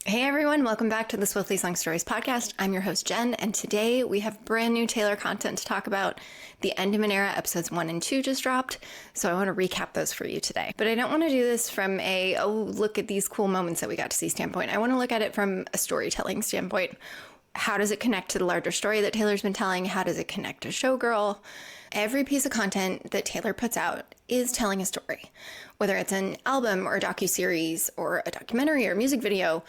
Hey everyone, welcome back to the Swiftly Sung Stories podcast. I'm your host Jen, and today we have brand new Taylor content to talk about. The End of an Era episodes 1 and 2 just dropped, so I want to recap those for you today. But I don't want to do this from a, oh, look at these cool moments that we got to see standpoint. I want to look at it from a storytelling standpoint. How does it connect to the larger story that Taylor's been telling? How does it connect to Showgirl? Every piece of content that Taylor puts out is telling a story. Whether it's an album or a docu-series or a documentary or music video,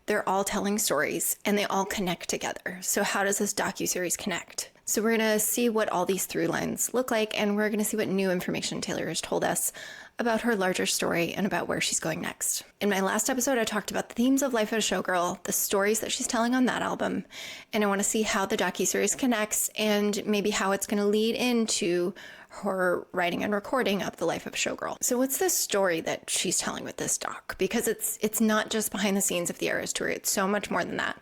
they're all telling stories and they all connect together. So how does this docu-series connect? So we're going to see what all these through lines look like, and we're going to see what new information Taylor has told us about her larger story and about where she's going next. In my last episode, I talked about the themes of life as a showgirl, the stories that she's telling on that album, and I want to see how the docuseries connects and maybe how it's going to lead into her writing and recording of the life of Showgirl. So what's the story that she's telling with this doc? Because it's not just behind the scenes of the Eras Tour, it's so much more than that.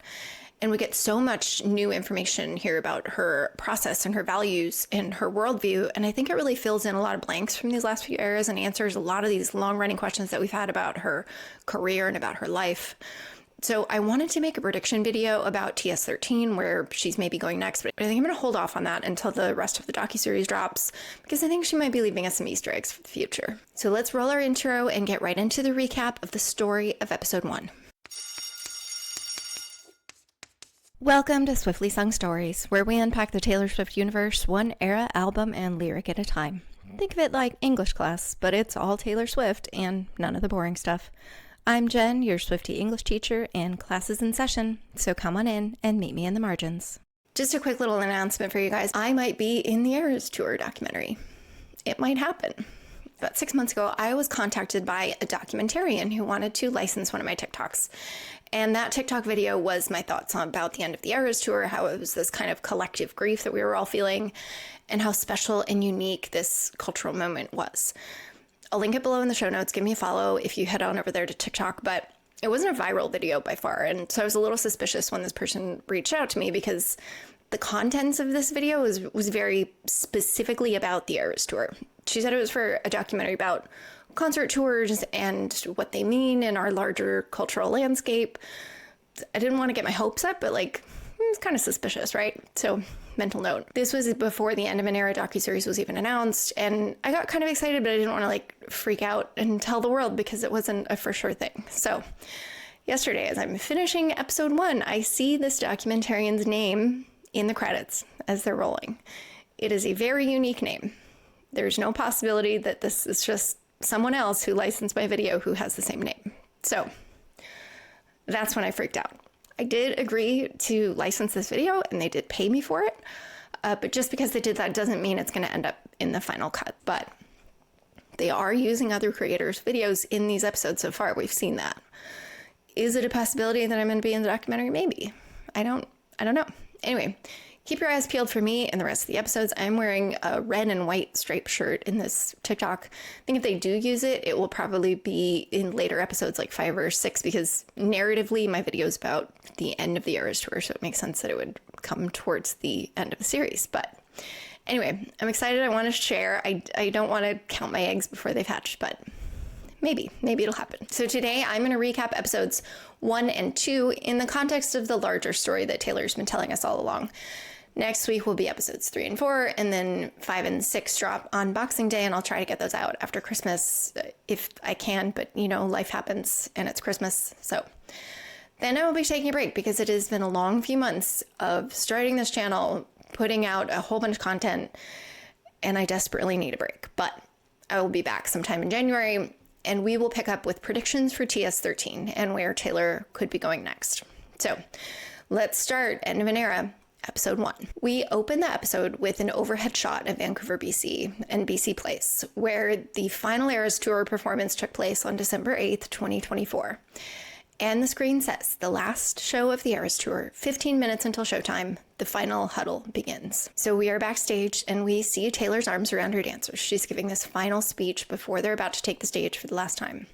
And we get so much new information here about her process and her values and her worldview. And I think it really fills in a lot of blanks from these last few eras and answers a lot of these long-running questions that we've had about her career and about her life. So I wanted to make a prediction video about TS13, where she's maybe going next, but I think I'm going to hold off on that until the rest of the docuseries drops, because I think she might be leaving us some Easter eggs for the future. So let's roll our intro and get right into the recap of the story of episode 1. Welcome to Swiftly Sung Stories, where we unpack the Taylor Swift universe one era, album, and lyric at a time. Think of it like English class, but it's all Taylor Swift and none of the boring stuff. I'm Jen, your Swiftie English teacher, and class is in session, so come on in and meet me in the margins. Just a quick little announcement for you guys. I might be in the Eras Tour documentary. It might happen. About 6 months ago, I was contacted by a documentarian who wanted to license one of my TikToks. And that TikTok video was my thoughts on about the end of the Eras Tour, how it was this kind of collective grief that we were all feeling, and how special and unique this cultural moment was. I'll link it below in the show notes. Give me a follow if you head on over there to TikTok, but it wasn't a viral video by far. And so I was a little suspicious when this person reached out to me, because the contents of this video was very specifically about the Eras Tour. She said it was for a documentary about concert tours and what they mean in our larger cultural landscape. I didn't want to get my hopes up, but it's kind of suspicious, right? So mental note. This was before the End of an Era docuseries was even announced, and I got kind of excited, but I didn't want to freak out and tell the world because it wasn't a for sure thing. So yesterday, as I'm finishing episode 1, I see this documentarian's name in the credits as they're rolling. It is a very unique name. There's no possibility that this is just someone else who licensed my video who has the same name. So that's when I freaked out. I did agree to license this video and they did pay me for it. But just because they did that doesn't mean it's going to end up in the final cut. But they are using other creators' videos in these episodes so far. We've seen that. Is it a possibility that I'm going to be in the documentary? Maybe. I don't know. Anyway, keep your eyes peeled for me and the rest of the episodes. I'm wearing a red and white striped shirt in this TikTok. I think if they do use it, it will probably be in later episodes like 5 or 6, because narratively my video is about the end of the Eras Tour, so it makes sense that it would come towards the end of the series. But anyway, I'm excited. I want to share. I don't want to count my eggs before they've hatched, but maybe it'll happen. So today I'm going to recap episodes 1 and 2 in the context of the larger story that Taylor's been telling us all along. Next week will be episodes 3 and 4, and then 5 and 6 drop on Boxing Day, and I'll try to get those out after Christmas if I can, but life happens and it's Christmas. So then I will be taking a break, because it has been a long few months of starting this channel, putting out a whole bunch of content, and I desperately need a break. But I will be back sometime in January, and we will pick up with predictions for TS13 and where Taylor could be going next. So let's start End of an Era, episode 1. We open the episode with an overhead shot of Vancouver, BC and BC Place, where the final Eras Tour performance took place on December 8th, 2024. And the screen says, the last show of the Eras Tour, 15 minutes until showtime, the final huddle begins. So we are backstage and we see Taylor's arms around her dancers. She's giving this final speech before they're about to take the stage for the last time.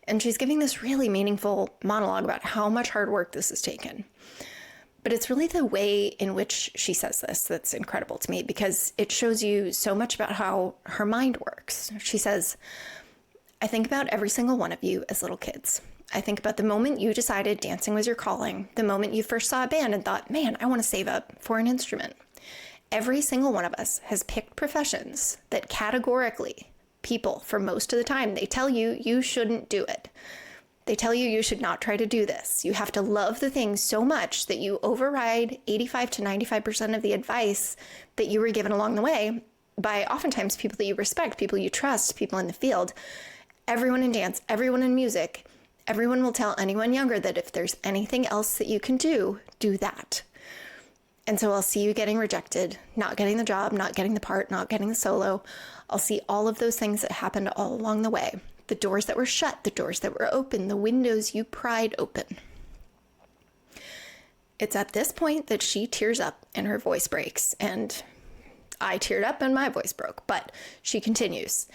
And she's giving this really meaningful monologue about how much hard work this has taken. But it's really the way in which she says this that's incredible to me, because it shows you so much about how her mind works. She says, I think about every single one of you as little kids. I think about the moment you decided dancing was your calling, the moment you first saw a band and thought, man, I want to save up for an instrument. Every single one of us has picked professions that categorically, people, for most of the time, they tell you you shouldn't do it. They tell you you should not try to do this. You have to love the thing so much that you override 85 to 95% of the advice that you were given along the way by oftentimes people that you respect, people you trust, people in the field. Everyone in dance, everyone in music, everyone will tell anyone younger that if there's anything else that you can do, do that. And so I'll see you getting rejected, not getting the job, not getting the part, not getting the solo. I'll see all of those things that happened all along the way. The doors that were shut, the doors that were open, the windows you pried open. It's at this point that she tears up and her voice breaks. And I teared up and my voice broke, but she continues.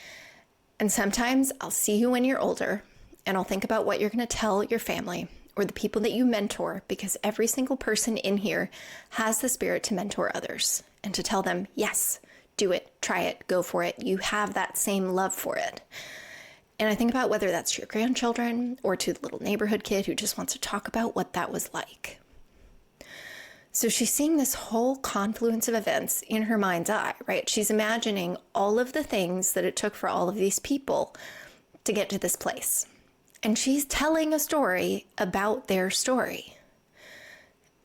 And sometimes I'll see you when you're older and I'll think about what you're going to tell your family or the people that you mentor, because every single person in here has the spirit to mentor others and to tell them, yes, do it, try it, go for it. You have that same love for it. And I think about whether that's to your grandchildren or to the little neighborhood kid who just wants to talk about what that was like. So she's seeing this whole confluence of events in her mind's eye, right? She's imagining all of the things that it took for all of these people to get to this place. And she's telling a story about their story.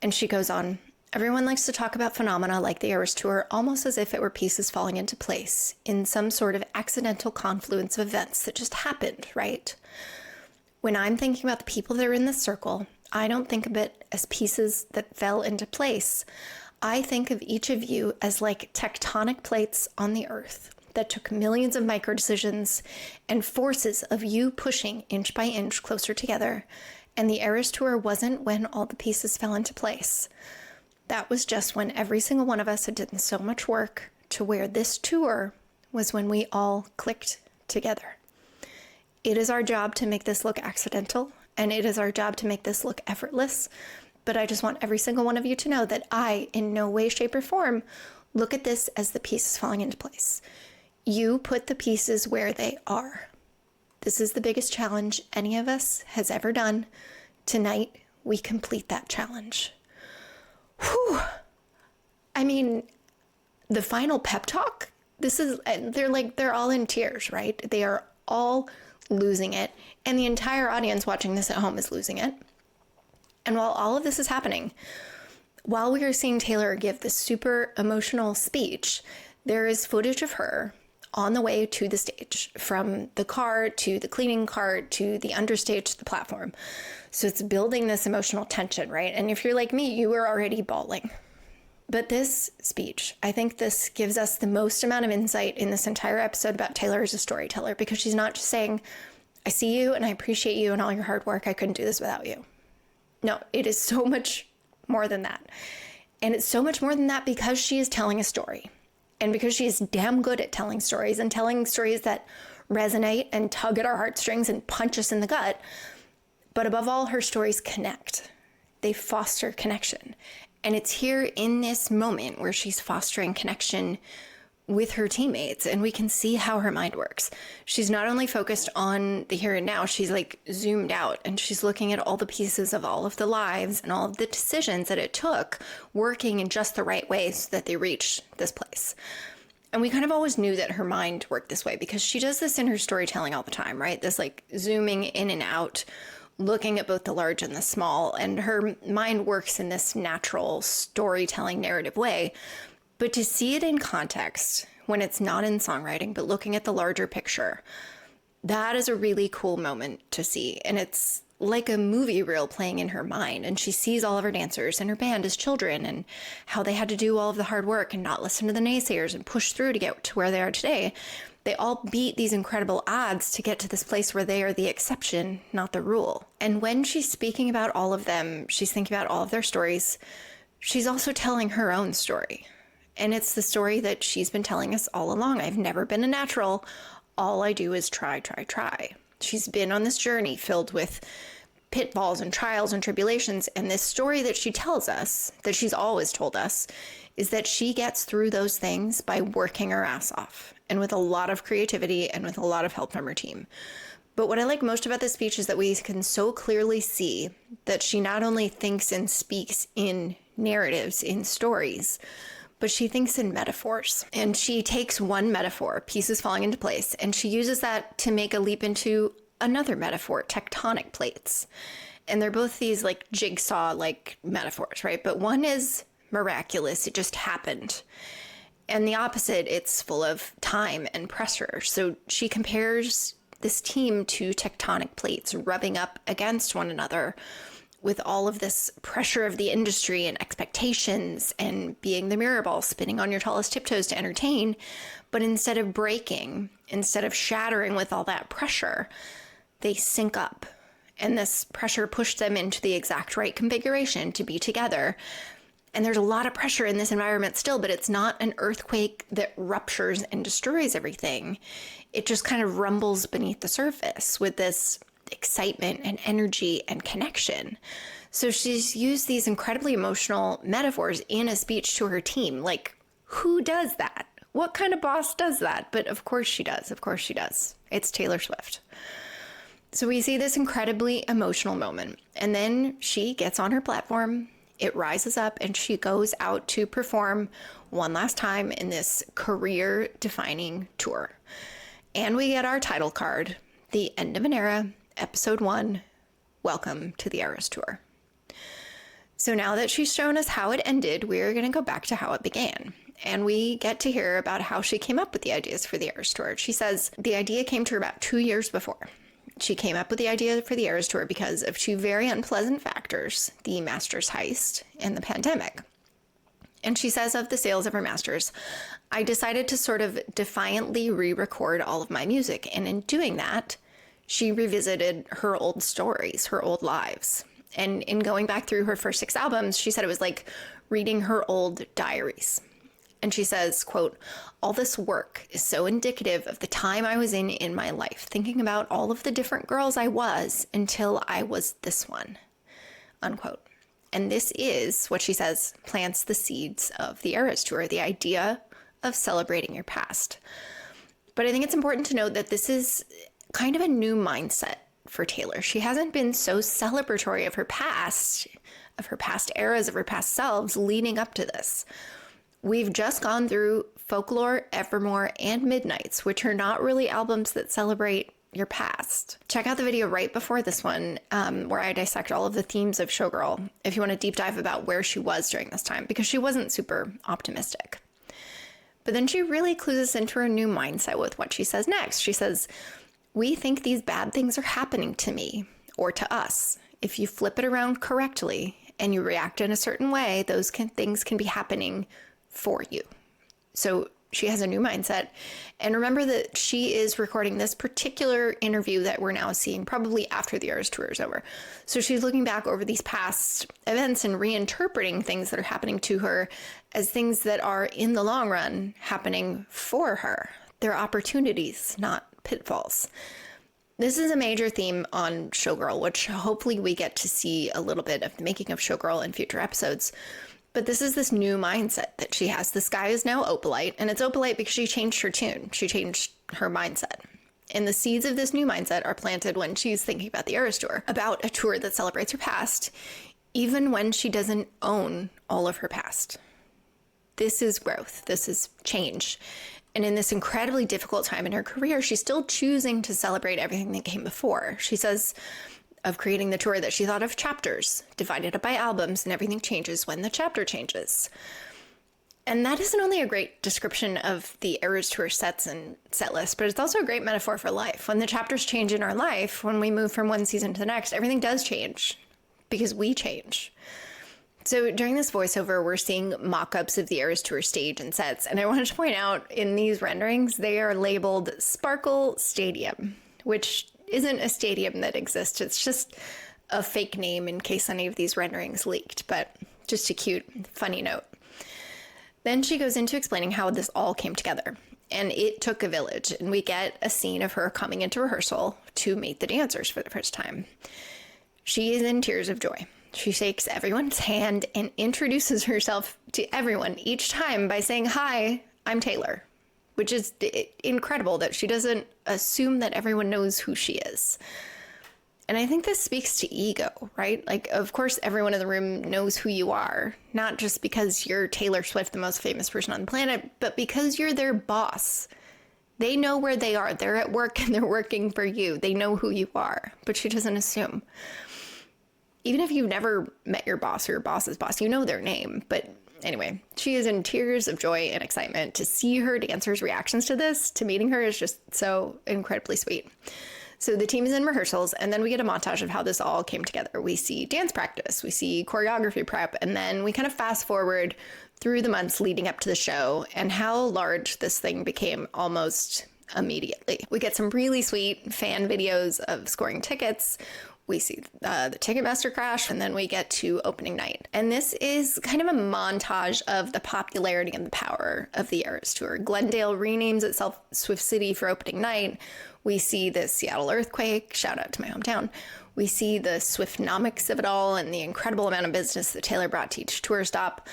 And she goes on, everyone likes to talk about phenomena like the Eras Tour almost as if it were pieces falling into place in some sort of accidental confluence of events that just happened, right? When I'm thinking about the people that are in this circle, I don't think of it as pieces that fell into place. I think of each of you as like tectonic plates on the earth that took millions of micro decisions and forces of you pushing inch by inch closer together. And the Eras Tour wasn't when all the pieces fell into place. That was just when every single one of us had done so much work to where this tour was when we all clicked together. It is our job to make this look accidental, and it is our job to make this look effortless. But I just want every single one of you to know that I, in no way, shape, or form, look at this as the pieces falling into place. You put the pieces where they are. This is the biggest challenge any of us has ever done. Tonight, we complete that challenge. Whew. I mean, the final pep talk, they're all in tears, right? They are all losing it. And the entire audience watching this at home is losing it. And while all of this is happening, while we are seeing Taylor give this super emotional speech, there is footage of her on the way to the stage, from the car to the cleaning cart to the understage to the platform. So it's building this emotional tension, right? And if you're like me, you were already bawling. But this speech, I think this gives us the most amount of insight in this entire episode about Taylor as a storyteller, because she's not just saying, I see you and I appreciate you and all your hard work. I couldn't do this without you. No, it is so much more than that. And it's so much more than that because she is telling a story. And because she is damn good at telling stories and telling stories that resonate and tug at our heartstrings and punch us in the gut. But above all, her stories connect. They foster connection. And it's here in this moment where she's fostering connection with her teammates, and we can see how her mind works. She's not only focused on the here and now, she's like zoomed out and she's looking at all the pieces of all of the lives and all of the decisions that it took working in just the right way so that they reached this place. And we kind of always knew that her mind worked this way because she does this in her storytelling all the time, right? This like zooming in and out, looking at both the large and the small, and her mind works in this natural storytelling narrative way. But to see it in context, when it's not in songwriting, but looking at the larger picture, that is a really cool moment to see. And it's like a movie reel playing in her mind. And she sees all of her dancers and her band as children and how they had to do all of the hard work and not listen to the naysayers and push through to get to where they are today. They all beat these incredible odds to get to this place where they are the exception, not the rule. And when she's speaking about all of them, she's thinking about all of their stories. She's also telling her own story. And it's the story that she's been telling us all along. I've never been a natural. All I do is try, try, try. She's been on this journey filled with pitfalls and trials and tribulations. And this story that she tells us, that she's always told us, is that she gets through those things by working her ass off and with a lot of creativity and with a lot of help from her team. But what I like most about this speech is that we can so clearly see that she not only thinks and speaks in narratives, in stories, but she thinks in metaphors. And she takes one metaphor, pieces falling into place, and she uses that to make a leap into another metaphor, tectonic plates. And they're both these like jigsaw like metaphors, right? But one is miraculous, it just happened. And the opposite, it's full of time and pressure. So she compares this team to tectonic plates rubbing up against one another with all of this pressure of the industry and expectations and being the mirror ball spinning on your tallest tiptoes to entertain. But instead of breaking, instead of shattering with all that pressure, they sync up. And this pressure pushed them into the exact right configuration to be together. And there's a lot of pressure in this environment still, but it's not an earthquake that ruptures and destroys everything. It just kind of rumbles beneath the surface with this excitement and energy and connection. So she's used these incredibly emotional metaphors in a speech to her team. Like, who does that? What kind of boss does that? But of course she does. Of course she does. It's Taylor Swift. So we see this incredibly emotional moment. And then she gets on her platform. It rises up and she goes out to perform one last time in this career-defining tour. And we get our title card, The End of an Era, Episode 1, Welcome to the Eras Tour. So now that she's shown us how it ended, we're going to go back to how it began. And we get to hear about how she came up with the ideas for the Eras Tour. She says the idea came to her about 2 years before. She came up with the idea for the Eras Tour because of two very unpleasant factors, the Masters heist and the pandemic. And she says of the sales of her Masters, I decided to sort of defiantly re-record all of my music. And in doing that, she revisited her old stories, her old lives. And in going back through her first 6 albums, she said it was like reading her old diaries. And she says, quote, all this work is so indicative of the time I was in my life, thinking about all of the different girls I was until I was this one, unquote. And this is what she says plants the seeds of the Eras Tour, the idea of celebrating your past. But I think it's important to note that this is kind of a new mindset for Taylor. She hasn't been so celebratory of her past eras, of her past selves leading up to this. We've just gone through Folklore, Evermore, and Midnights, which are not really albums that celebrate your past. Check out the video right before this one, where I dissect all of the themes of Showgirl, if you want to deep dive about where she was during this time, because she wasn't super optimistic. But then she really clues us into her new mindset with what she says next. She says, we think these bad things are happening to me or to us. If you flip it around correctly and you react in a certain way, those things can be happening for you. So she has a new mindset. And remember that she is recording this particular interview that we're now seeing probably after the Eras Tour is over. So she's looking back over these past events and reinterpreting things that are happening to her as things that are in the long run happening for her. They're opportunities, not pitfalls. This is a major theme on Showgirl, which hopefully we get to see a little bit of the making of Showgirl in future episodes. But this is this new mindset that she has. The sky is now opalite, and it's opalite because she changed her tune. She changed her mindset. And the seeds of this new mindset are planted when she's thinking about the Eras Tour, about a tour that celebrates her past, even when she doesn't own all of her past. This is growth. This is change. And in this incredibly difficult time in her career, she's still choosing to celebrate everything that came before. She says of creating the tour that she thought of chapters, divided up by albums, and everything changes when the chapter changes. And that isn't only a great description of the Eras Tour sets and set list, but it's also a great metaphor for life. When the chapters change in our life, when we move from one season to the next, everything does change because we change. So during this voiceover, we're seeing mock-ups of the Eras Tour stage and sets. And I wanted to point out in these renderings, they are labeled Sparkle Stadium, which isn't a stadium that exists. It's just a fake name in case any of these renderings leaked, but just a cute, funny note. Then she goes into explaining how this all came together. And it took a village, and we get a scene of her coming into rehearsal to meet the dancers for the first time. She is in tears of joy. She shakes everyone's hand and introduces herself to everyone each time by saying, "Hi, I'm Taylor," which is incredible that she doesn't assume that everyone knows who she is. And I think this speaks to ego, right? Like, of course, everyone in the room knows who you are, not just because you're Taylor Swift, the most famous person on the planet, but because you're their boss. They know where they are. They're at work and they're working for you. They know who you are, but she doesn't assume. Even if you've never met your boss or your boss's boss, you know their name. But anyway, she is in tears of joy and excitement. To see her dancers' reactions to this, to meeting her, is just so incredibly sweet. So the team is in rehearsals, and then we get a montage of how this all came together. We see dance practice, we see choreography prep, and then we kind of fast forward through the months leading up to the show and how large this thing became almost immediately. We get some really sweet fan videos of scoring tickets. We see the Ticketmaster crash, and then we get to opening night. And this is kind of a montage of the popularity and the power of the Eras Tour. Glendale renames itself Swift City for opening night. We see the Seattle earthquake, shout out to my hometown. We see the Swiftnomics of it all and the incredible amount of business that Taylor brought to each tour stop.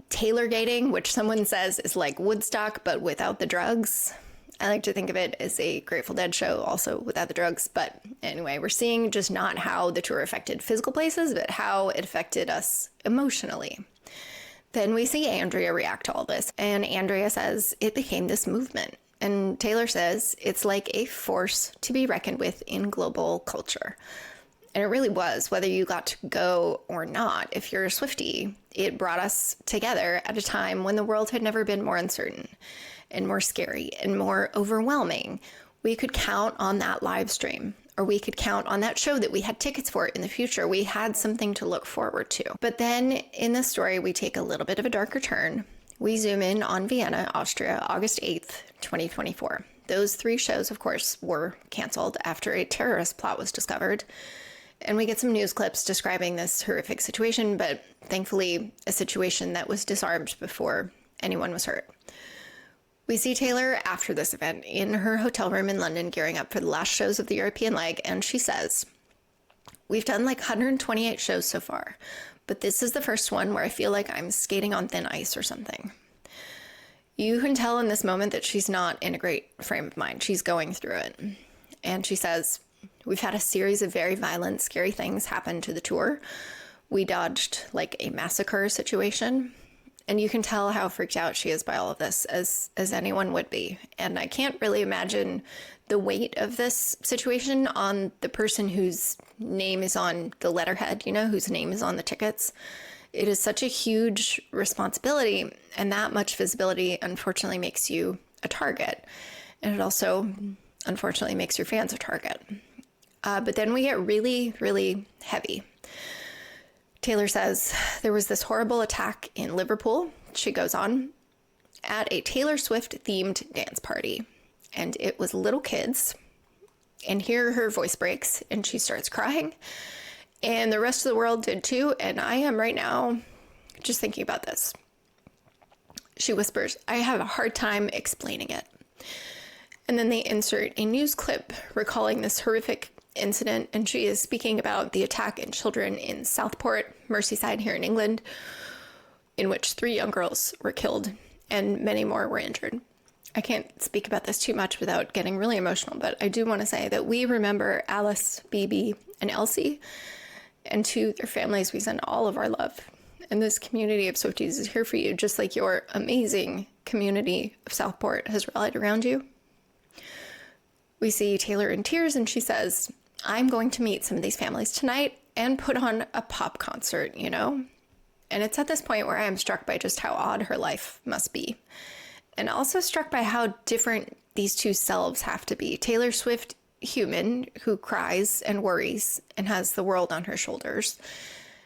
Taylorgating, which someone says is like Woodstock, but without the drugs. I like to think of it as a Grateful Dead show, also without the drugs. But anyway, we're seeing just not how the tour affected physical places, but how it affected us emotionally. Then we see Andrea react to all this, and Andrea says it became this movement. And Taylor says it's like a force to be reckoned with in global culture. And it really was, whether you got to go or not. If you're a Swiftie, it brought us together at a time when the world had never been more uncertain and more scary and more overwhelming. We could count on that live stream, or we could count on that show that we had tickets for in the future. We had something to look forward to. But then in the story, we take a little bit of a darker turn. We zoom in on Vienna, Austria, August 8th, 2024. Those 3 shows, of course, were canceled after a terrorist plot was discovered. And we get some news clips describing this horrific situation, but thankfully a situation that was disarmed before anyone was hurt. We see Taylor after this event in her hotel room in London gearing up for the last shows of the European leg, and she says, "We've done like 128 shows so far, but this is the first one where I feel like I'm skating on thin ice or something." You can tell in this moment that she's not in a great frame of mind. She's going through it. And she says, "We've had a series of very violent, scary things happen to the tour. We dodged like a massacre situation." And you can tell how freaked out she is by all of this, as anyone would be. And I can't really imagine the weight of this situation on the person whose name is on the letterhead, whose name is on the tickets. It is such a huge responsibility, and that much visibility, unfortunately, makes you a target. And it also, unfortunately, makes your fans a target. But then we get really, really heavy. Taylor says, "There was this horrible attack in Liverpool," she goes on, "at a Taylor Swift themed dance party. And it was little kids." And here her voice breaks and she starts crying. And the rest of the world did too. And I am right now just thinking about this. She whispers, "I have a hard time explaining it." And then they insert a news clip recalling this horrific incident, and she is speaking about the attack in children in Southport, Merseyside here in England, in which 3 young girls were killed and many more were injured. I can't speak about this too much without getting really emotional, but I do want to say that we remember Alice, BB, and Elsie, and to their families we send all of our love. And this community of Swifties is here for you, just like your amazing community of Southport has rallied around you. We see Taylor in tears, and she says, "I'm going to meet some of these families tonight and put on a pop concert, And it's at this point where I am struck by just how odd her life must be. And also struck by how different these 2 selves have to be. Taylor Swift, human, who cries and worries and has the world on her shoulders.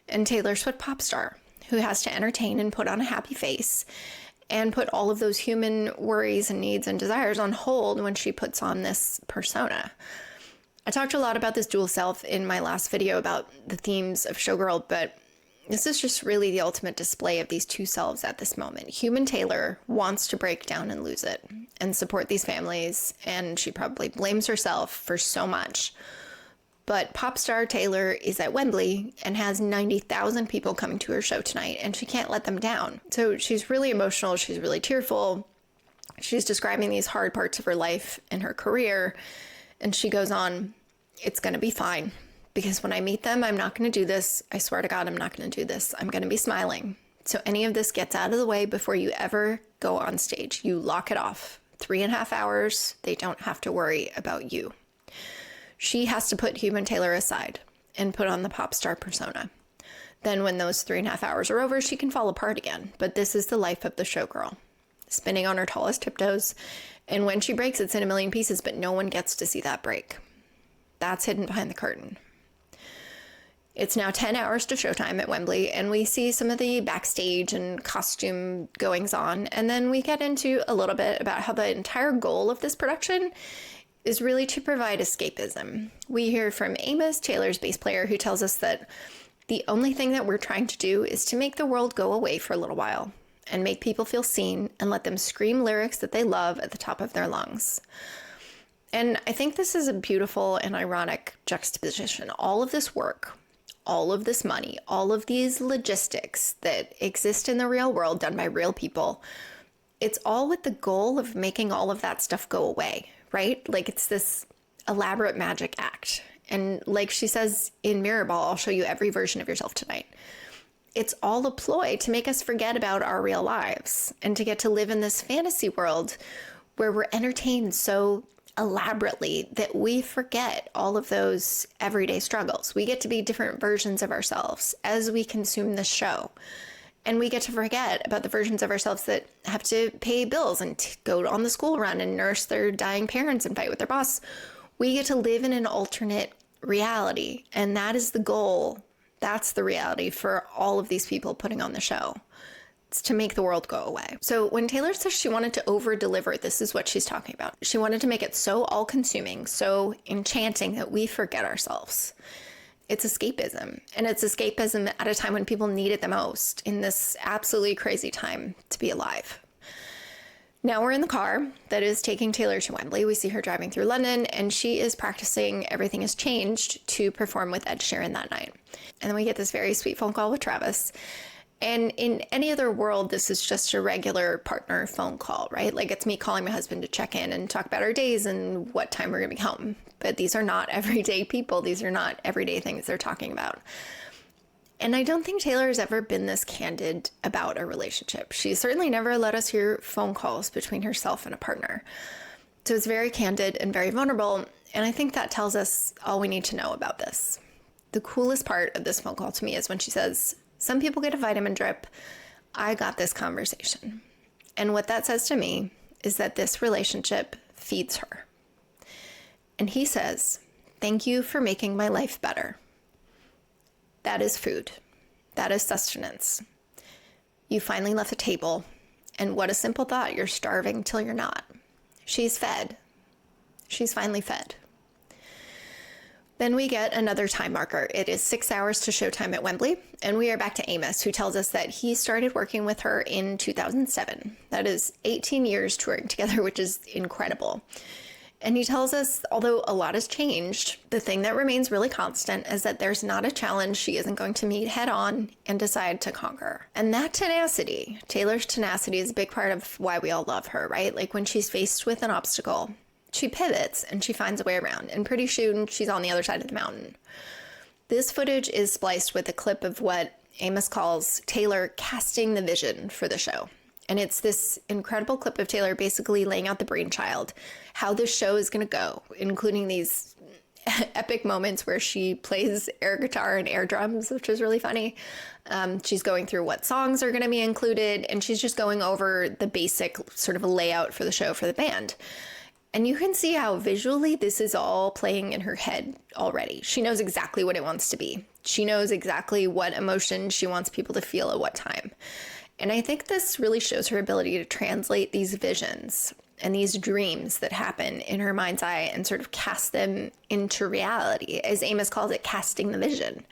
And Taylor Swift, pop star, who has to entertain and put on a happy face and put all of those human worries and needs and desires on hold when she puts on this persona. I talked a lot about this dual self in my last video about the themes of Showgirl, but this is just really the ultimate display of these 2 selves at this moment. Human Taylor wants to break down and lose it and support these families, and she probably blames herself for so much. But pop star Taylor is at Wembley and has 90,000 people coming to her show tonight, and she can't let them down. So she's really emotional, she's really tearful, She's describing these hard parts of her life and her career, and she goes on, "It's going to be fine, because when I meet them, I'm not going to do this. I swear to God, I'm not going to do this. I'm going to be smiling. So any of this gets out of the way before you ever go on stage. You lock it off. 3.5 hours, they don't have to worry about you." She has to put human Taylor aside and put on the pop star persona. Then when those 3.5 hours are over, she can fall apart again. But this is the life of the showgirl, spinning on her tallest tiptoes. And when she breaks, it's in a million pieces, but no one gets to see that break. That's hidden behind the curtain. It's now 10 hours to showtime at Wembley, and we see some of the backstage and costume goings on. And then we get into a little bit about how the entire goal of this production is really to provide escapism. We hear from Amos, Taylor's bass player, who tells us that the only thing that we're trying to do is to make the world go away for a little while and make people feel seen and let them scream lyrics that they love at the top of their lungs. And I think this is a beautiful and ironic juxtaposition. All of this work, all of this money, all of these logistics that exist in the real world done by real people, it's all with the goal of making all of that stuff go away, right? Like it's this elaborate magic act. And like she says in Mirrorball, "I'll show you every version of yourself tonight." It's all a ploy to make us forget about our real lives and to get to live in this fantasy world where we're entertained so elaborately that we forget all of those everyday struggles. We get to be different versions of ourselves as we consume this show. And we get to forget about the versions of ourselves that have to pay bills and go on the school run and nurse their dying parents and fight with their boss. We get to live in an alternate reality. And that is the goal. That's the reality for all of these people putting on the show. It's to make the world go away. So when Taylor says she wanted to over-deliver, this is what she's talking about. She wanted to make it so all-consuming, so enchanting that we forget ourselves. It's escapism. And it's escapism at a time when people need it the most, in this absolutely crazy time to be alive. Now we're in the car that is taking Taylor to Wembley. We see her driving through London, and she is practicing Everything Has Changed to perform with Ed Sheeran that night. And then we get this very sweet phone call with Travis. And in any other world, this is just a regular partner phone call, right? Like it's me calling my husband to check in and talk about our days and what time we're going to be home. But these are not everyday people. These are not everyday things they're talking about. And I don't think Taylor has ever been this candid about a relationship. She's certainly never let us hear phone calls between herself and a partner. So it's very candid and very vulnerable. And I think that tells us all we need to know about this. The coolest part of this phone call to me is when she says, "Some people get a vitamin drip. I got this conversation." And what that says to me is that this relationship feeds her. And he says, "Thank you for making my life better." That is food. That is sustenance. You finally left the table. And what a simple thought. You're starving till you're not. She's fed. She's finally fed. Then we get another time marker. It is 6 hours to showtime at Wembley. And we are back to Amos, who tells us that he started working with her in 2007. That is 18 years touring together, which is incredible. And he tells us, although a lot has changed, the thing that remains really constant is that there's not a challenge she isn't going to meet head on and decide to conquer. And that tenacity, Taylor's tenacity, is a big part of why we all love her, right? Like when she's faced with an obstacle, she pivots and she finds a way around. And pretty soon she's on the other side of the mountain. This footage is spliced with a clip of what Amos calls Taylor casting the vision for the show. And it's this incredible clip of Taylor basically laying out the brainchild, how this show is going to go, including these epic moments where she plays air guitar and air drums, which is really funny. She's going through what songs are going to be included, and she's just going over the basic sort of layout for the show for the band. And you can see how visually this is all playing in her head already. She knows exactly what it wants to be. She knows exactly what emotion she wants people to feel at what time. And I think this really shows her ability to translate these visions and these dreams that happen in her mind's eye and sort of cast them into reality, as Amos calls it, casting the vision.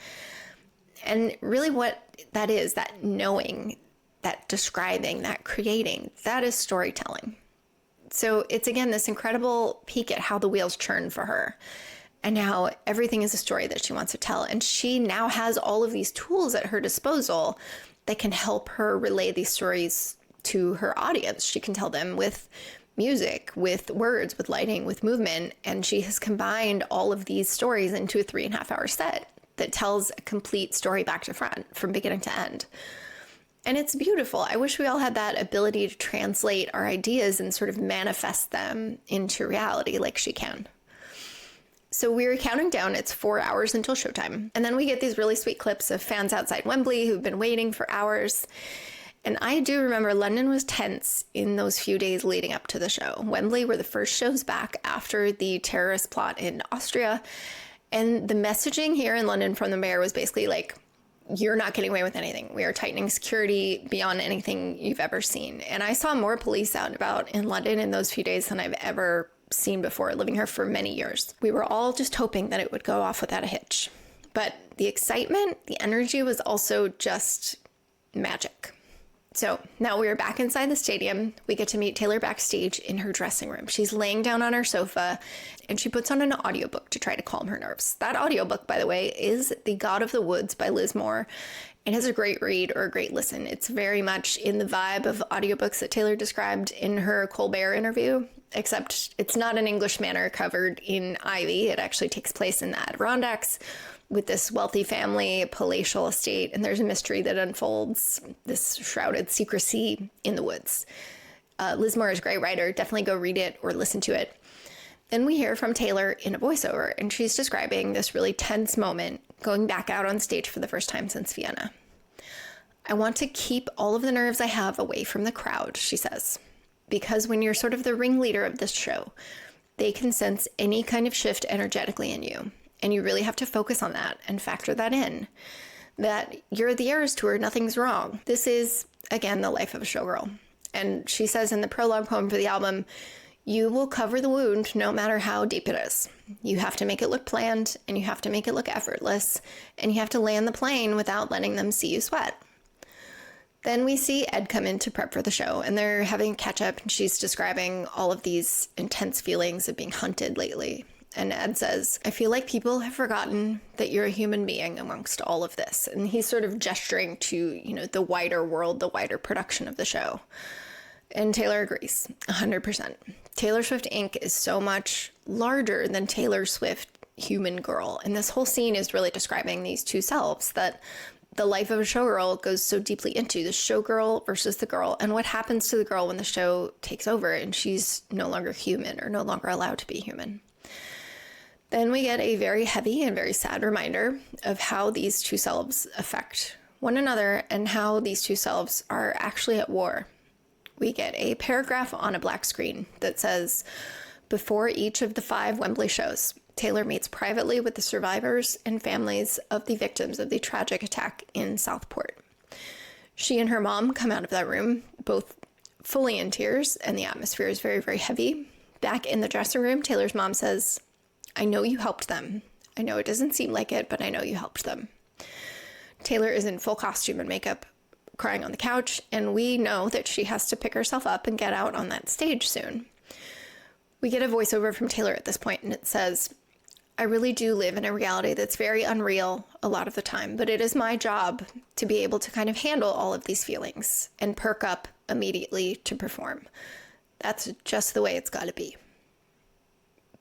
And really what that is, that knowing, that describing, that creating, that is storytelling. So it's, again, this incredible peek at how the wheels churn for her and how everything is a story that she wants to tell. And she now has all of these tools at her disposal that can help her relay these stories to her audience. She can tell them with music, with words, with lighting, with movement. And she has combined all of these stories into a 3.5-hour set that tells a complete story back to front from beginning to end. And it's beautiful. I wish we all had that ability to translate our ideas and sort of manifest them into reality like she can. So we're counting down. It's 4 hours until showtime. And then we get these really sweet clips of fans outside Wembley who've been waiting for hours. And I do remember London was tense in those few days leading up to the show. Wembley were the first shows back after the terrorist plot in Austria. And the messaging here in London from the mayor was basically like, you're not getting away with anything. We are tightening security beyond anything you've ever seen. And I saw more police out and about in London in those few days than I've ever seen before, living here for many years. We were all just hoping that it would go off without a hitch. But the excitement, the energy was also just magic. So now we are back inside the stadium. We get to meet Taylor backstage in her dressing room. She's laying down on her sofa and she puts on an audiobook to try to calm her nerves. That audiobook, by the way, is The God of the Woods by Liz Moore. It is a great read or a great listen. It's very much in the vibe of audiobooks that Taylor described in her Colbert interview, except it's not an English manor covered in ivy. It actually takes place in the Adirondacks with this wealthy family, palatial estate, and there's a mystery that unfolds, this shrouded secrecy in the woods. Liz Moore is a great writer. Definitely go read it or listen to it. Then we hear from Taylor in a voiceover, and she's describing this really tense moment going back out on stage for the first time since Vienna. I want to keep all of the nerves I have away from the crowd, she says, because when you're sort of the ringleader of this show, they can sense any kind of shift energetically in you. And you really have to focus on that and factor that in, that you're the Eras Tour, nothing's wrong. This is, again, the life of a showgirl. And she says in the prologue poem for the album, you will cover the wound no matter how deep it is. You have to make it look planned, and you have to make it look effortless, and you have to land the plane without letting them see you sweat. Then we see Ed come in to prep for the show, and they're having a catch up, and she's describing all of these intense feelings of being hunted lately. And Ed says, I feel like people have forgotten that you're a human being amongst all of this. And he's sort of gesturing to, the wider world, the wider production of the show. And Taylor agrees, 100%. Taylor Swift Inc. is so much larger than Taylor Swift Human Girl. And this whole scene is really describing these two selves that the life of a showgirl goes so deeply into, the showgirl versus the girl, and what happens to the girl when the show takes over and she's no longer human or no longer allowed to be human. Then we get a very heavy and very sad reminder of how these two selves affect one another and how these two selves are actually at war. We get a paragraph on a black screen that says, before each of the 5 Wembley shows, Taylor meets privately with the survivors and families of the victims of the tragic attack in Southport. She and her mom come out of that room, both fully in tears, and the atmosphere is very, very heavy. Back in the dressing room, Taylor's mom says, I know you helped them. I know it doesn't seem like it, but I know you helped them. Taylor is in full costume and makeup, crying on the couch, and we know that she has to pick herself up and get out on that stage soon. We get a voiceover from Taylor at this point, and it says, I really do live in a reality that's very unreal a lot of the time, but it is my job to be able to kind of handle all of these feelings and perk up immediately to perform. That's just the way it's got to be.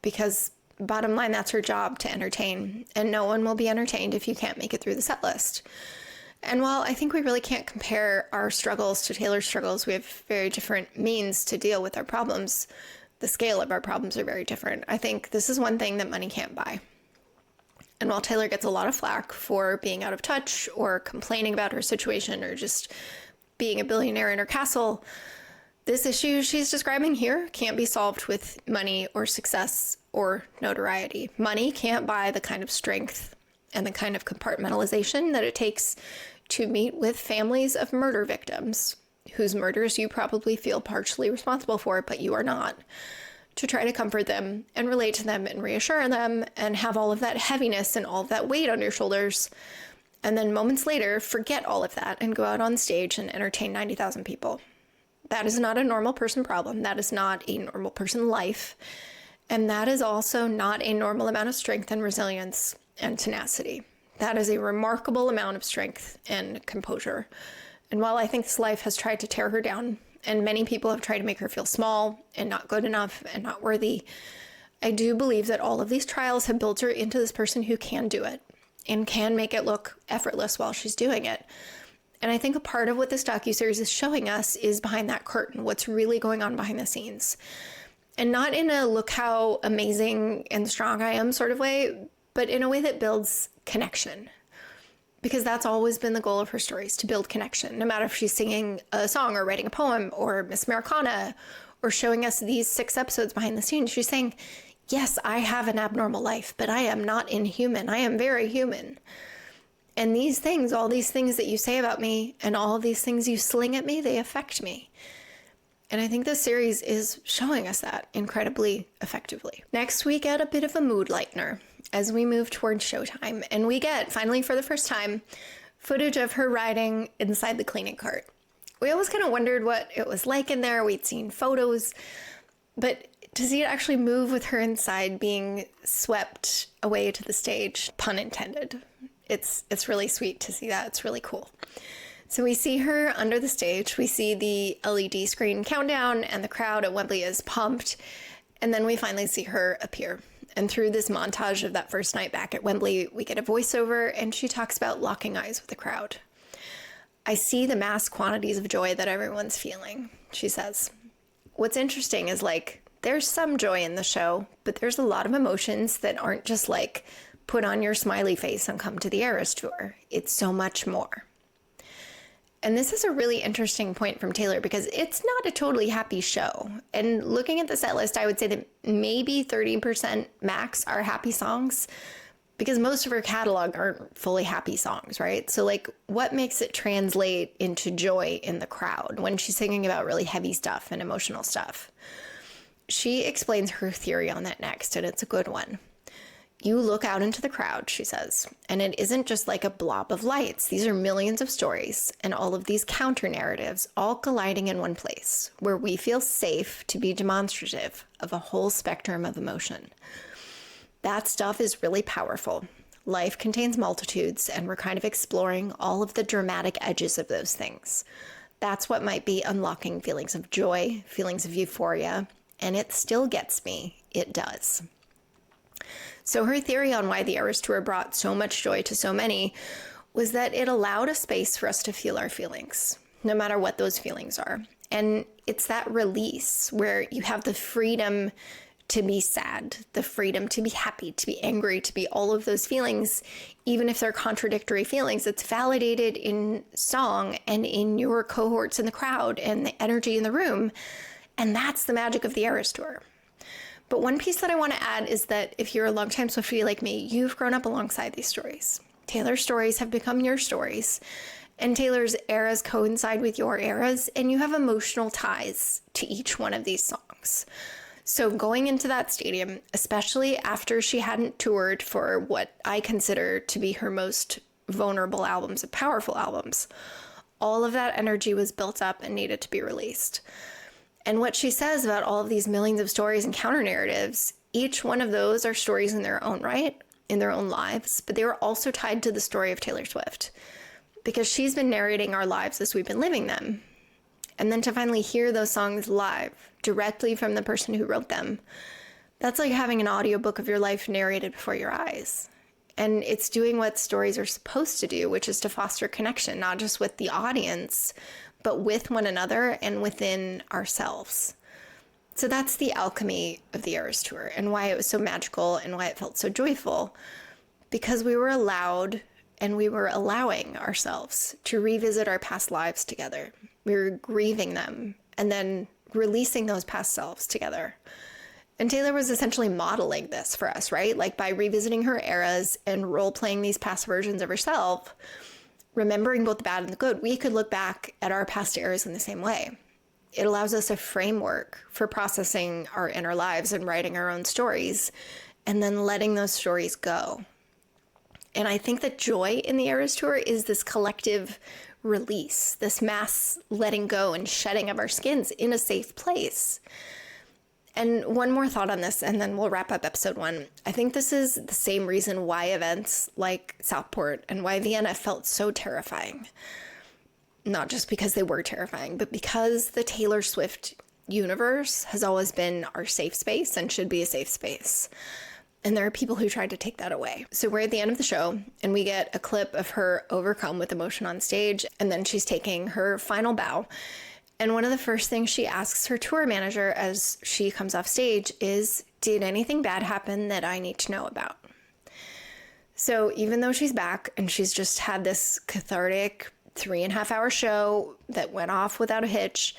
Because bottom line, that's her job, to entertain, and no one will be entertained if you can't make it through the set list. And while I think we really can't compare our struggles to Taylor's struggles, we have very different means to deal with our problems. The scale of our problems are very different. I think this is one thing that money can't buy. And while Taylor gets a lot of flack for being out of touch or complaining about her situation or just being a billionaire in her castle, this issue she's describing here can't be solved with money or success or notoriety. Money can't buy the kind of strength and the kind of compartmentalization that it takes to meet with families of murder victims, whose murders you probably feel partially responsible for, but you are not, to try to comfort them and relate to them and reassure them and have all of that heaviness and all of that weight on your shoulders, and then moments later forget all of that and go out on stage and entertain 90,000 people. That is not a normal person problem. That is not a normal person life. And that is also not a normal amount of strength and resilience and tenacity. That is a remarkable amount of strength and composure. And while I think this life has tried to tear her down and many people have tried to make her feel small and not good enough and not worthy. I do believe that all of these trials have built her into this person who can do it and can make it look effortless while she's doing it. And I think a part of what this docuseries is showing us is behind that curtain, what's really going on behind the scenes. And not in a look how amazing and strong I am sort of way, but in a way that builds connection. Because that's always been the goal of her stories, to build connection, no matter if she's singing a song or writing a poem or Miss Americana or showing us these 6 episodes behind the scenes. She's saying, yes, I have an abnormal life, but I am not inhuman. I am very human. And these things, all these things that you say about me and all of these things you sling at me, they affect me. And I think this series is showing us that incredibly effectively. Next, we get a bit of a mood lightener as we move towards showtime. And we get, finally for the first time, footage of her riding inside the cleaning cart. We always kind of wondered what it was like in there. We'd seen photos, but to see it actually move with her inside being swept away to the stage, pun intended. It's really sweet to see that. It's really cool. So we see her under the stage. We see the LED screen countdown and the crowd at Wembley is pumped. And then we finally see her appear. And through this montage of that first night back at Wembley, we get a voiceover and she talks about locking eyes with the crowd. I see the mass quantities of joy that everyone's feeling, she says. What's interesting is there's some joy in the show, but there's a lot of emotions that aren't just put on your smiley face and come to the Eras Tour. It's so much more. And this is a really interesting point from Taylor because it's not a totally happy show. And looking at the set list, I would say that maybe 30% max are happy songs because most of her catalog aren't fully happy songs, right? So what makes it translate into joy in the crowd when she's singing about really heavy stuff and emotional stuff? She explains her theory on that next, and it's a good one. You look out into the crowd, she says, and it isn't just like a blob of lights. These are millions of stories and all of these counter narratives all colliding in one place where we feel safe to be demonstrative of a whole spectrum of emotion. That stuff is really powerful. Life contains multitudes, and we're kind of exploring all of the dramatic edges of those things. That's what might be unlocking feelings of joy, feelings of euphoria, and it still gets me. It does. So her theory on why the Eras Tour brought so much joy to so many was that it allowed a space for us to feel our feelings, no matter what those feelings are. And it's that release where you have the freedom to be sad, the freedom to be happy, to be angry, to be all of those feelings, even if they're contradictory feelings. It's validated in song and in your cohorts in the crowd and the energy in the room. And that's the magic of the Eras Tour. But one piece that I want to add is that if you're a longtime Swiftie like me, you've grown up alongside these stories. Taylor's stories have become your stories, and Taylor's eras coincide with your eras, and you have emotional ties to each one of these songs. So going into that stadium, especially after she hadn't toured for what I consider to be her most vulnerable albums and powerful albums, all of that energy was built up and needed to be released. And what she says about all of these millions of stories and counter narratives, each one of those are stories in their own right, in their own lives, but they were also tied to the story of Taylor Swift because she's been narrating our lives as we've been living them. And then to finally hear those songs live, directly from the person who wrote them, that's like having an audiobook of your life narrated before your eyes. And it's doing what stories are supposed to do, which is to foster connection, not just with the audience, but with one another and within ourselves. So that's the alchemy of the Eras Tour and why it was so magical and why it felt so joyful, because we were allowed and we were allowing ourselves to revisit our past lives together. We were grieving them and then releasing those past selves together. And Taylor was essentially modeling this for us, right? By revisiting her eras and role-playing these past versions of herself, remembering both the bad and the good, we could look back at our past eras in the same way. It allows us a framework for processing our inner lives and writing our own stories, and then letting those stories go. And I think that joy in the Eras Tour is this collective release, this mass letting go and shedding of our skins in a safe place. And one more thought on this, and then we'll wrap up episode 1. I think this is the same reason why events like Southport and why Vienna felt so terrifying. not just because they were terrifying, but because the Taylor Swift universe has always been our safe space and should be a safe space. And there are people who tried to take that away. So we're at the end of the show and we get a clip of her overcome with emotion on stage, and then she's taking her final bow. And one of the first things she asks her tour manager as she comes off stage is, did anything bad happen that I need to know about? So even though she's back and she's just had this cathartic 3.5-hour show that went off without a hitch,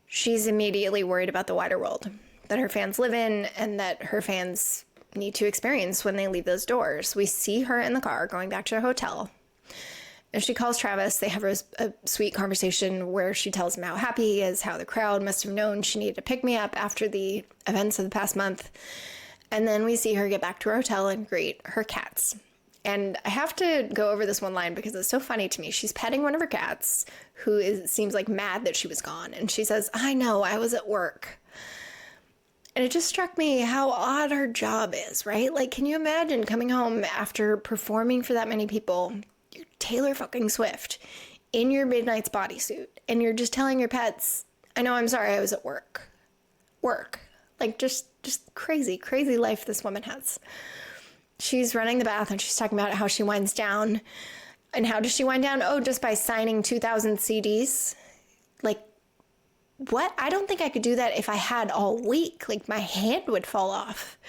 she's immediately worried about the wider world that her fans live in and that her fans need to experience when they leave those doors. We see her in the car going back to her hotel, and she calls Travis. They have a sweet conversation where she tells him how happy he is, how the crowd must have known she needed to pick me up after the events of the past month. And then we see her get back to her hotel and greet her cats. And I have to go over this one line because it's so funny to me. She's petting one of her cats who seems like mad that she was gone. And she says, I know, I was at work. And it just struck me how odd her job is, right? Like, can you imagine coming home after performing for that many people, you're Taylor fucking Swift, in your Midnight's bodysuit, and you're just telling your pets, I know, I'm sorry, I was at work. Like, just crazy, crazy life this woman has. She's running the bath and she's talking about how she winds down. And how does she wind down? Oh, just by signing 2,000 CDs. Like, what? I don't think I could do that if I had all week. Like, my hand would fall off.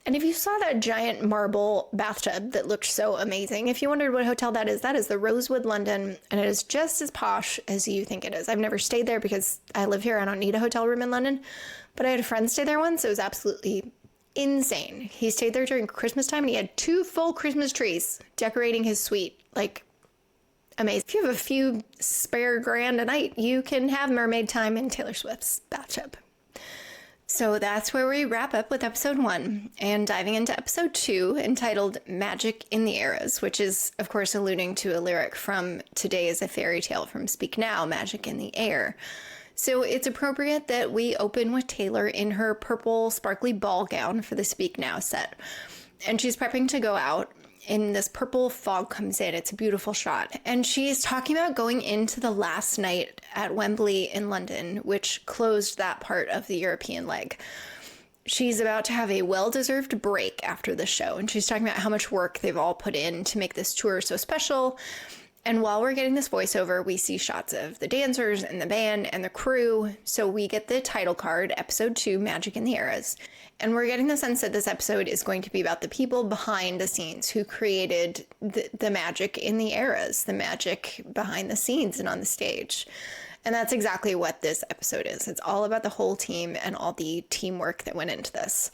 And if you saw that giant marble bathtub that looked so amazing, if you wondered what hotel that is the Rosewood London, and it is just as posh as you think it is. I've never stayed there because I live here. I don't need a hotel room in London. But I had a friend stay there once. It was absolutely insane. He stayed there during Christmas time and he had 2 full Christmas trees decorating his suite. Like, amazing. If you have a few spare grand a night, you can have mermaid time in Taylor Swift's bathtub. So that's where we wrap up with episode 1 and diving into episode 2, entitled Magic in the Eras, which is, of course, alluding to a lyric from Today is a Fairy Tale from Speak Now, Magic in the Air. So it's appropriate that we open with Taylor in her purple sparkly ball gown for the Speak Now set. And she's prepping to go out, and this purple fog comes in. It's a beautiful shot. And she's talking about going into the last night at Wembley in London, which closed that part of the European leg. She's about to have a well-deserved break after the show. And she's talking about how much work they've all put in to make this tour so special. And while we're getting this voiceover, we see shots of the dancers and the band and the crew. So we get the title card, episode 2, Magic in the Eras. And we're getting the sense that this episode is going to be about the people behind the scenes who created the magic in the eras, the magic behind the scenes and on the stage. And that's exactly what this episode is. It's all about the whole team and all the teamwork that went into this.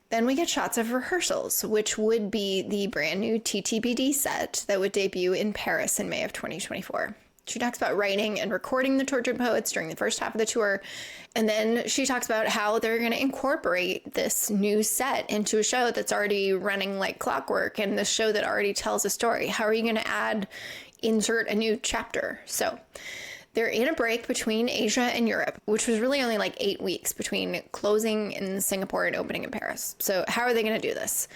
Then we get shots of rehearsals, which would be the brand new TTPD set that would debut in Paris in May of 2024. She talks about writing and recording the Tortured Poets during the first half of the tour. And then she talks about how they're going to incorporate this new set into a show that's already running like clockwork, and this show that already tells a story. How are you going to insert a new chapter? So they're in a break between Asia and Europe, which was really only like 8 weeks between closing in Singapore and opening in Paris. So how are they going to do this?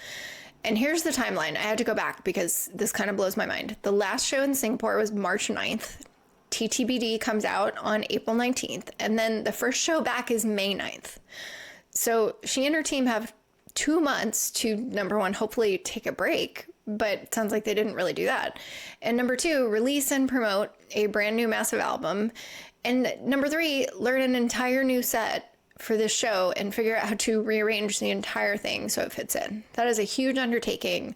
And here's the timeline. I had to go back because this kind of blows my mind. The last show in Singapore was March 9th. TTPD comes out on April 19th. And then the first show back is May 9th. So she and her team have 2 months to, number one, hopefully take a break. But it sounds like they didn't really do that. And number 2, release and promote a brand new massive album. And number 3, learn an entire new set for this show and figure out how to rearrange the entire thing so it fits in. That is a huge undertaking.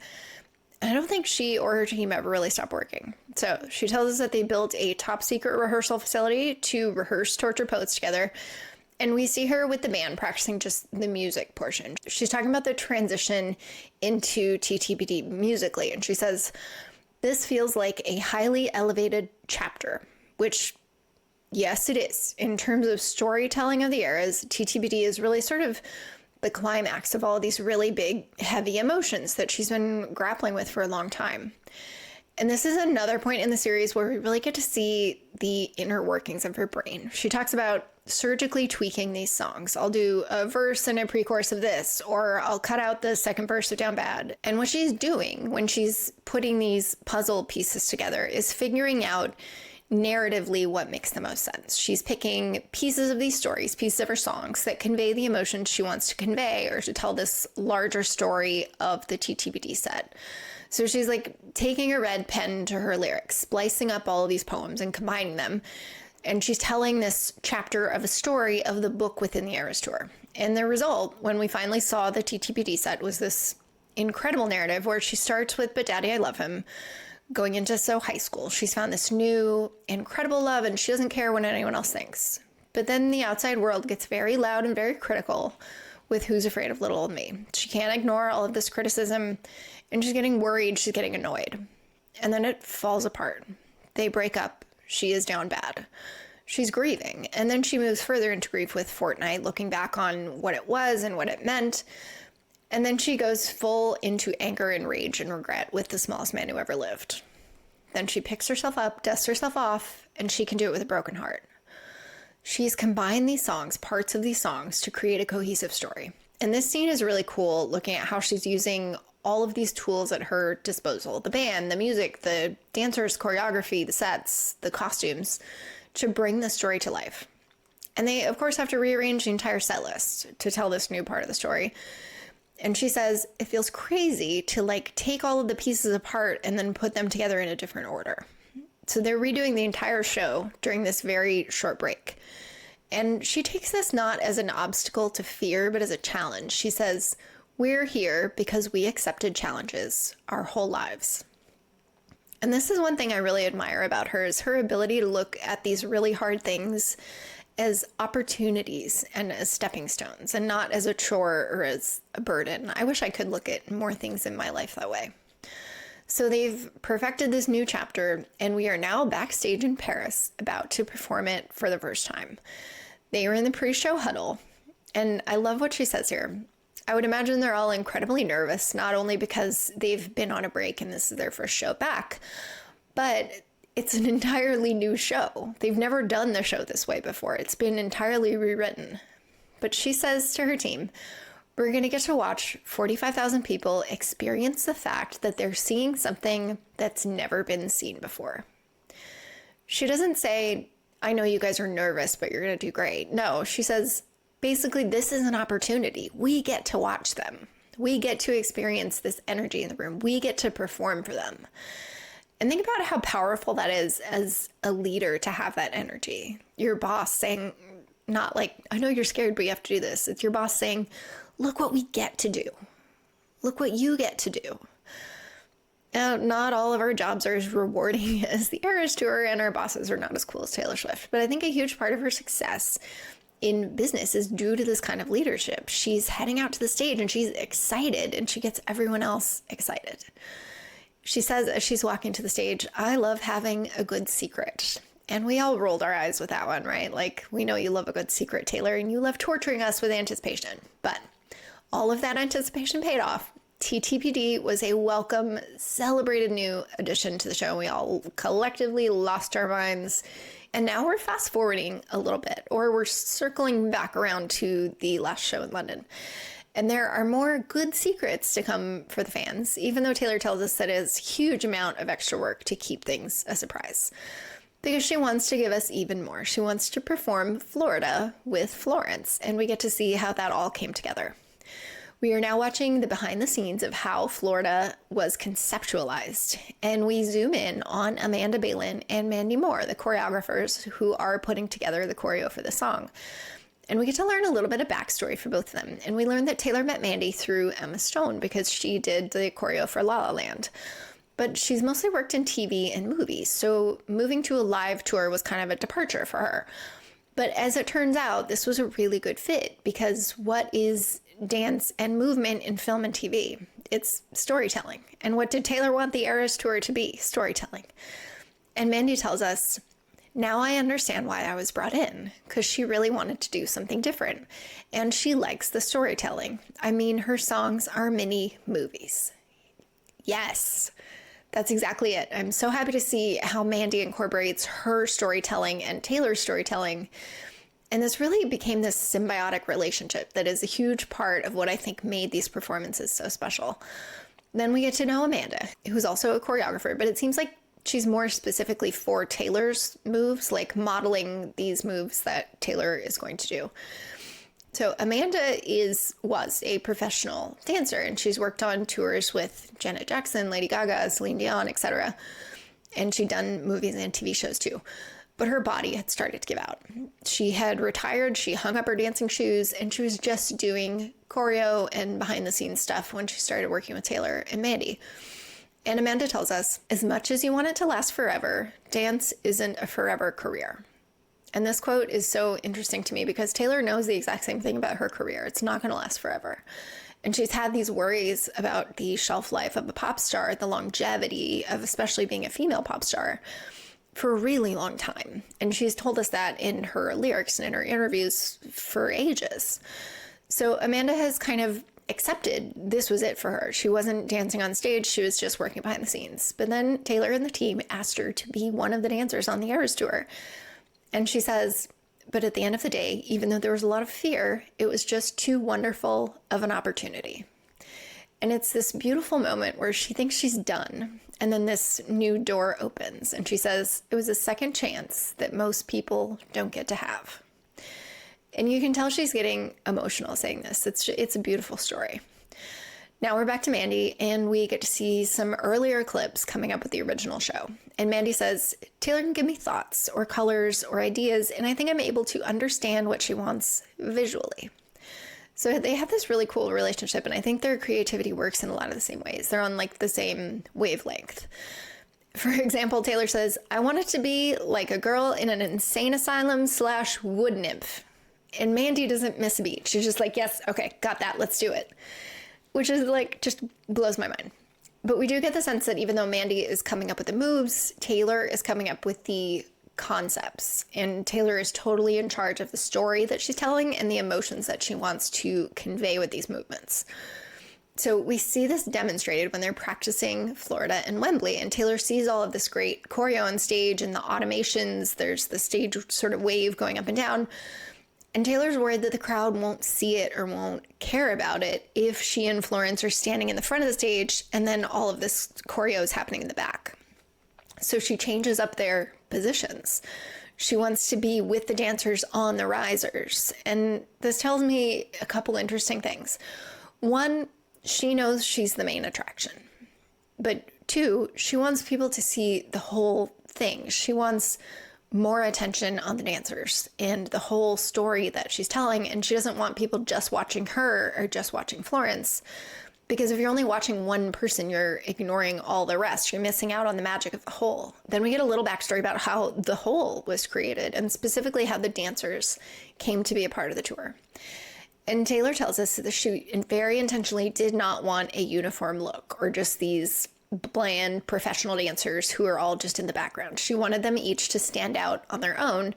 I don't think she or her team ever really stopped working. So she tells us that they built a top secret rehearsal facility to rehearse Tortured Poets together. And we see her with the band practicing just the music portion. She's talking about the transition into TTPD musically. And she says, this feels like a highly elevated chapter, which, yes, it is. In terms of storytelling of the eras, TTPD is really sort of the climax of all of these really big, heavy emotions that she's been grappling with for a long time. And this is another point in the series where we really get to see the inner workings of her brain. She talks about surgically tweaking these songs. I'll do a verse and a pre-chorus of this, or I'll cut out the second verse of Down Bad. And what she's doing when she's putting these puzzle pieces together is figuring out narratively what makes the most sense. She's picking pieces of these stories, pieces of her songs that convey the emotions she wants to convey or to tell this larger story of the TTPD set. So she's like taking a red pen to her lyrics, splicing up all of these poems and combining them. And she's telling this chapter of a story of the book within the Eras Tour. And the result, when we finally saw the TTPD set, was this incredible narrative where she starts with But Daddy, I Love Him, going into So High School. She's found this new, incredible love, and she doesn't care what anyone else thinks. But then the outside world gets very loud and very critical with Who's Afraid of Little Old Me. She can't ignore all of this criticism, and she's getting worried, she's getting annoyed. And then it falls apart. They break up. She is down bad. She's grieving. And then she moves further into grief with Fortnite, looking back on what it was and what it meant. And then she goes full into anger and rage and regret with The Smallest Man Who Ever Lived. Then she picks herself up, dusts herself off, and she can do it with a broken heart. She's combined these songs, parts of these songs, to create a cohesive story. And this scene is really cool, looking at how she's using all of these tools at her disposal. The band, the music, the dancers, choreography, the sets, the costumes, to bring the story to life. And they, of course, have to rearrange the entire set list to tell this new part of the story. And she says, it feels crazy to like take all of the pieces apart and then put them together in a different order. So they're redoing the entire show during this very short break. And she takes this not as an obstacle to fear, but as a challenge. She says, we're here because we accepted challenges our whole lives. And this is one thing I really admire about her, is her ability to look at these really hard things as opportunities and as stepping stones, and not as a chore or as a burden. I wish I could look at more things in my life that way. So they've perfected this new chapter, and we are now backstage in Paris, about to perform it for the first time. They are in the pre-show huddle, and I love what she says here. I would imagine they're all incredibly nervous, not only because they've been on a break and this is their first show back, but it's an entirely new show. They've never done the show this way before. It's been entirely rewritten. But she says to her team, we're going to get to watch 45,000 people experience the fact that they're seeing something that's never been seen before. She doesn't say, I know you guys are nervous, but you're going to do great. No, she says, basically, this is an opportunity. We get to watch them. We get to experience this energy in the room. We get to perform for them. And think about how powerful that is as a leader, to have that energy. Your boss saying, not like, I know you're scared, but you have to do this. It's your boss saying, look what we get to do. Look what you get to do. Now, not all of our jobs are as rewarding as the Eras Tour, and our bosses are not as cool as Taylor Swift. But I think a huge part of her success in business is due to this kind of leadership. She's heading out to the stage and she's excited, and she gets everyone else excited. She says as she's walking to the stage, I love having a good secret. And we all rolled our eyes with that one, right? Like, we know you love a good secret, Taylor, and you love torturing us with anticipation. But all of that anticipation paid off. TTPD was a welcome, celebrated new addition to the show. We all collectively lost our minds. And now we're fast forwarding a little bit, or we're circling back around to the last show in London. And there are more good secrets to come for the fans, even though Taylor tells us that it is a huge amount of extra work to keep things a surprise. Because she wants to give us even more. She wants to perform Florida with Florence, and we get to see how that all came together. We are now watching the behind the scenes of how Florida was conceptualized, and we zoom in on Amanda Balin and Mandy Moore, the choreographers who are putting together the choreo for the song. And we get to learn a little bit of backstory for both of them. And we learn that Taylor met Mandy through Emma Stone because she did the choreo for La La Land. But she's mostly worked in TV and movies, so moving to a live tour was kind of a departure for her. But as it turns out, this was a really good fit, because what is dance and movement in film and TV? It's storytelling. And what did Taylor want the Eras Tour to be? Storytelling. And Mandy tells us, now I understand why I was brought in, because she really wanted to do something different. And she likes the storytelling. I mean, her songs are mini movies. Yes, that's exactly it. I'm so happy to see how Mandy incorporates her storytelling and Taylor's storytelling. And this really became this symbiotic relationship that is a huge part of what I think made these performances so special. Then we get to know Amanda, who's also a choreographer, but it seems like she's more specifically for Taylor's moves, like modeling these moves that Taylor is going to do. So Amanda was a professional dancer, and she's worked on tours with Janet Jackson, Lady Gaga, Celine Dion, etc. And she'd done movies and TV shows too. But her body had started to give out. She had retired, she hung up her dancing shoes, and she was just doing choreo and behind the scenes stuff when she started working with Taylor and Mandy. And Amanda tells us, as much as you want it to last forever, dance isn't a forever career. And this quote is so interesting to me because Taylor knows the exact same thing about her career. It's not going to last forever. And she's had these worries about the shelf life of a pop star, the longevity of especially being a female pop star for a really long time. And she's told us that in her lyrics and in her interviews for ages. So Amanda has kind of accepted this was it for her. She wasn't dancing on stage. She was just working behind the scenes. But then Taylor and the team asked her to be one of the dancers on the Eras tour. And she says, but at the end of the day, even though there was a lot of fear, it was just too wonderful of an opportunity. And it's this beautiful moment where she thinks she's done. And then this new door opens. And she says, it was a second chance that most people don't get to have. And you can tell she's getting emotional saying this. It's a beautiful story. Now we're back to Mandy, and we get to see some earlier clips coming up with the original show. And Mandy says, Taylor can give me thoughts or colors or ideas, and I think I'm able to understand what she wants visually. So they have this really cool relationship, and I think their creativity works in a lot of the same ways. They're on like the same wavelength. For example, Taylor says, I want it to be like a girl in an insane asylum / wood nymph. And Mandy doesn't miss a beat. She's just like, yes, okay, got that, let's do it. Which is like, just blows my mind. But we do get the sense that even though Mandy is coming up with the moves, Taylor is coming up with the concepts. And Taylor is totally in charge of the story that she's telling and the emotions that she wants to convey with these movements. So we see this demonstrated when they're practicing Florida and Wembley, and Taylor sees all of this great choreo on stage and the automations. There's the stage sort of wave going up and down. And Taylor's worried that the crowd won't see it or won't care about it if she and Florence are standing in the front of the stage and then all of this choreo is happening in the back. So she changes up their positions. She wants to be with the dancers on the risers. And this tells me a couple interesting things. One, she knows she's the main attraction. But two, she wants people to see the whole thing. She wants more attention on the dancers and the whole story that she's telling. And she doesn't want people just watching her or just watching Florence. Because if you're only watching one person, you're ignoring all the rest. You're missing out on the magic of the whole. Then we get a little backstory about how the whole was created and specifically how the dancers came to be a part of the tour. And Taylor tells us that she very intentionally did not want a uniform look or just these bland professional dancers who are all just in the background. She wanted them each to stand out on their own,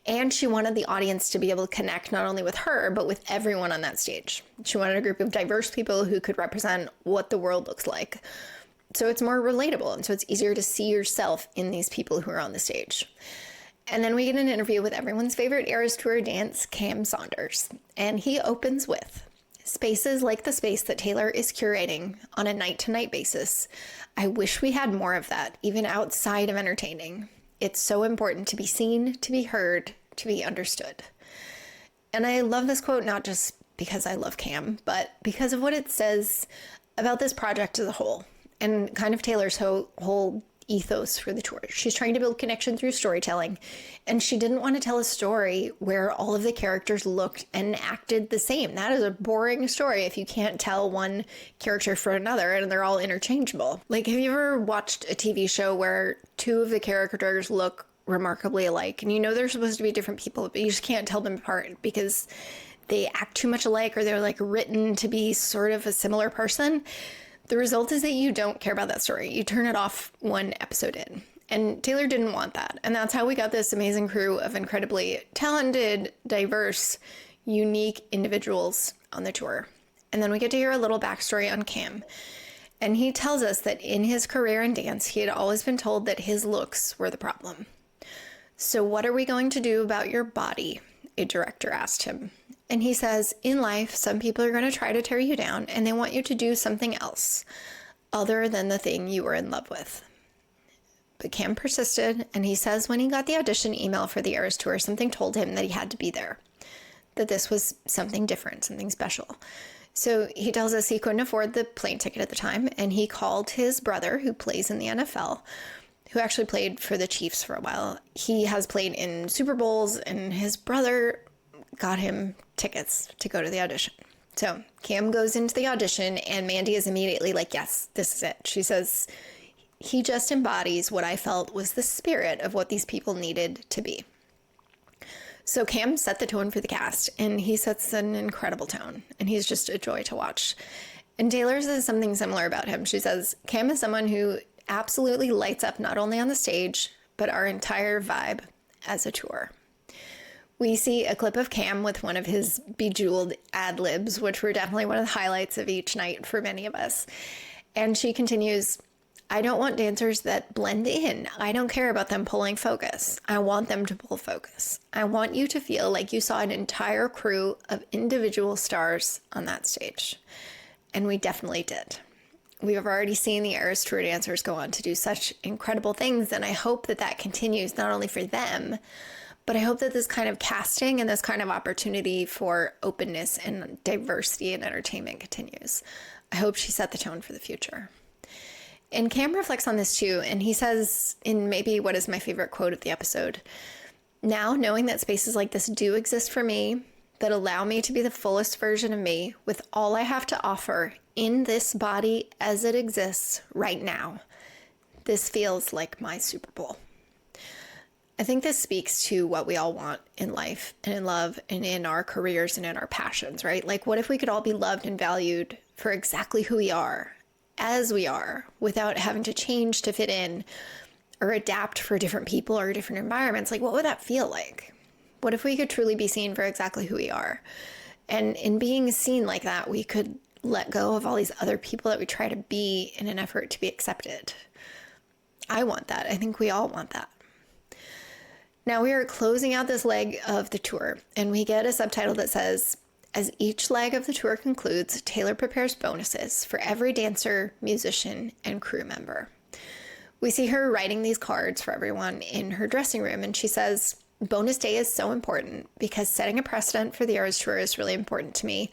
and she wanted the audience to be able to connect not only with her, but with everyone on that stage. She wanted a group of diverse people who could represent what the world looks like. So it's more relatable, and so it's easier to see yourself in these people who are on the stage. And then we get an interview with everyone's favorite Eras Tour dance, Cam Saunders, and he opens with, spaces like the space that Taylor is curating on a night-to-night basis. I wish we had more of that, even outside of entertaining. It's so important to be seen, to be heard, to be understood. And I love this quote, not just because I love Cam, but because of what it says about this project as a whole and kind of Taylor's whole ethos for the tour. She's trying to build connection through storytelling, and she didn't want to tell a story where all of the characters looked and acted the same. That is a boring story if you can't tell one character from another and they're all interchangeable. Like, have you ever watched a TV show where two of the characters look remarkably alike and you know they're supposed to be different people, but you just can't tell them apart because they act too much alike or they're like written to be sort of a similar person? The result is that you don't care about that story. You turn it off one episode in. And Taylor didn't want that. And that's how we got this amazing crew of incredibly talented, diverse, unique individuals on the tour. And then we get to hear a little backstory on Cam. And he tells us that in his career in dance, he had always been told that his looks were the problem. So what are we going to do about your body? A director asked him. And he says, in life, some people are going to try to tear you down and they want you to do something else other than the thing you were in love with. But Cam persisted, and he says when he got the audition email for the Eras Tour, something told him that he had to be there, that this was something different, something special. So he tells us he couldn't afford the plane ticket at the time, and he called his brother, who plays in the NFL, who actually played for the Chiefs for a while. He has played in Super Bowls, and his brother got him tickets to go to the audition. So Cam goes into the audition, and Mandy is immediately like, yes, this is it. She says, he just embodies what I felt was the spirit of what these people needed to be. So Cam set the tone for the cast, and he sets an incredible tone, and he's just a joy to watch. And Taylor says something similar about him. She says, Cam is someone who absolutely lights up not only on the stage, but our entire vibe as a tour. We see a clip of Cam with one of his bejeweled ad-libs, which were definitely one of the highlights of each night for many of us. And she continues, I don't want dancers that blend in. I don't care about them pulling focus. I want them to pull focus. I want you to feel like you saw an entire crew of individual stars on that stage. And we definitely did. We have already seen the Eras Tour dancers go on to do such incredible things, and I hope that that continues not only for them, but I hope that this kind of casting and this kind of opportunity for openness and diversity in entertainment continues. I hope she set the tone for the future. And Cam reflects on this too, and he says in maybe what is my favorite quote of the episode, now knowing that spaces like this do exist for me, that allow me to be the fullest version of me with all I have to offer in this body as it exists right now, this feels like my Super Bowl. I think this speaks to what we all want in life and in love and in our careers and in our passions, right? Like, what if we could all be loved and valued for exactly who we are, as we are, without having to change to fit in or adapt for different people or different environments? Like, what would that feel like? What if we could truly be seen for exactly who we are? And in being seen like that, we could let go of all these other people that we try to be in an effort to be accepted. I want that. I think we all want that. Now we are closing out this leg of the tour, and we get a subtitle that says, as each leg of the tour concludes, Taylor prepares bonuses for every dancer, musician, and crew member. We see her writing these cards for everyone in her dressing room, and she says, bonus day is so important because setting a precedent for the Eras Tour is really important to me,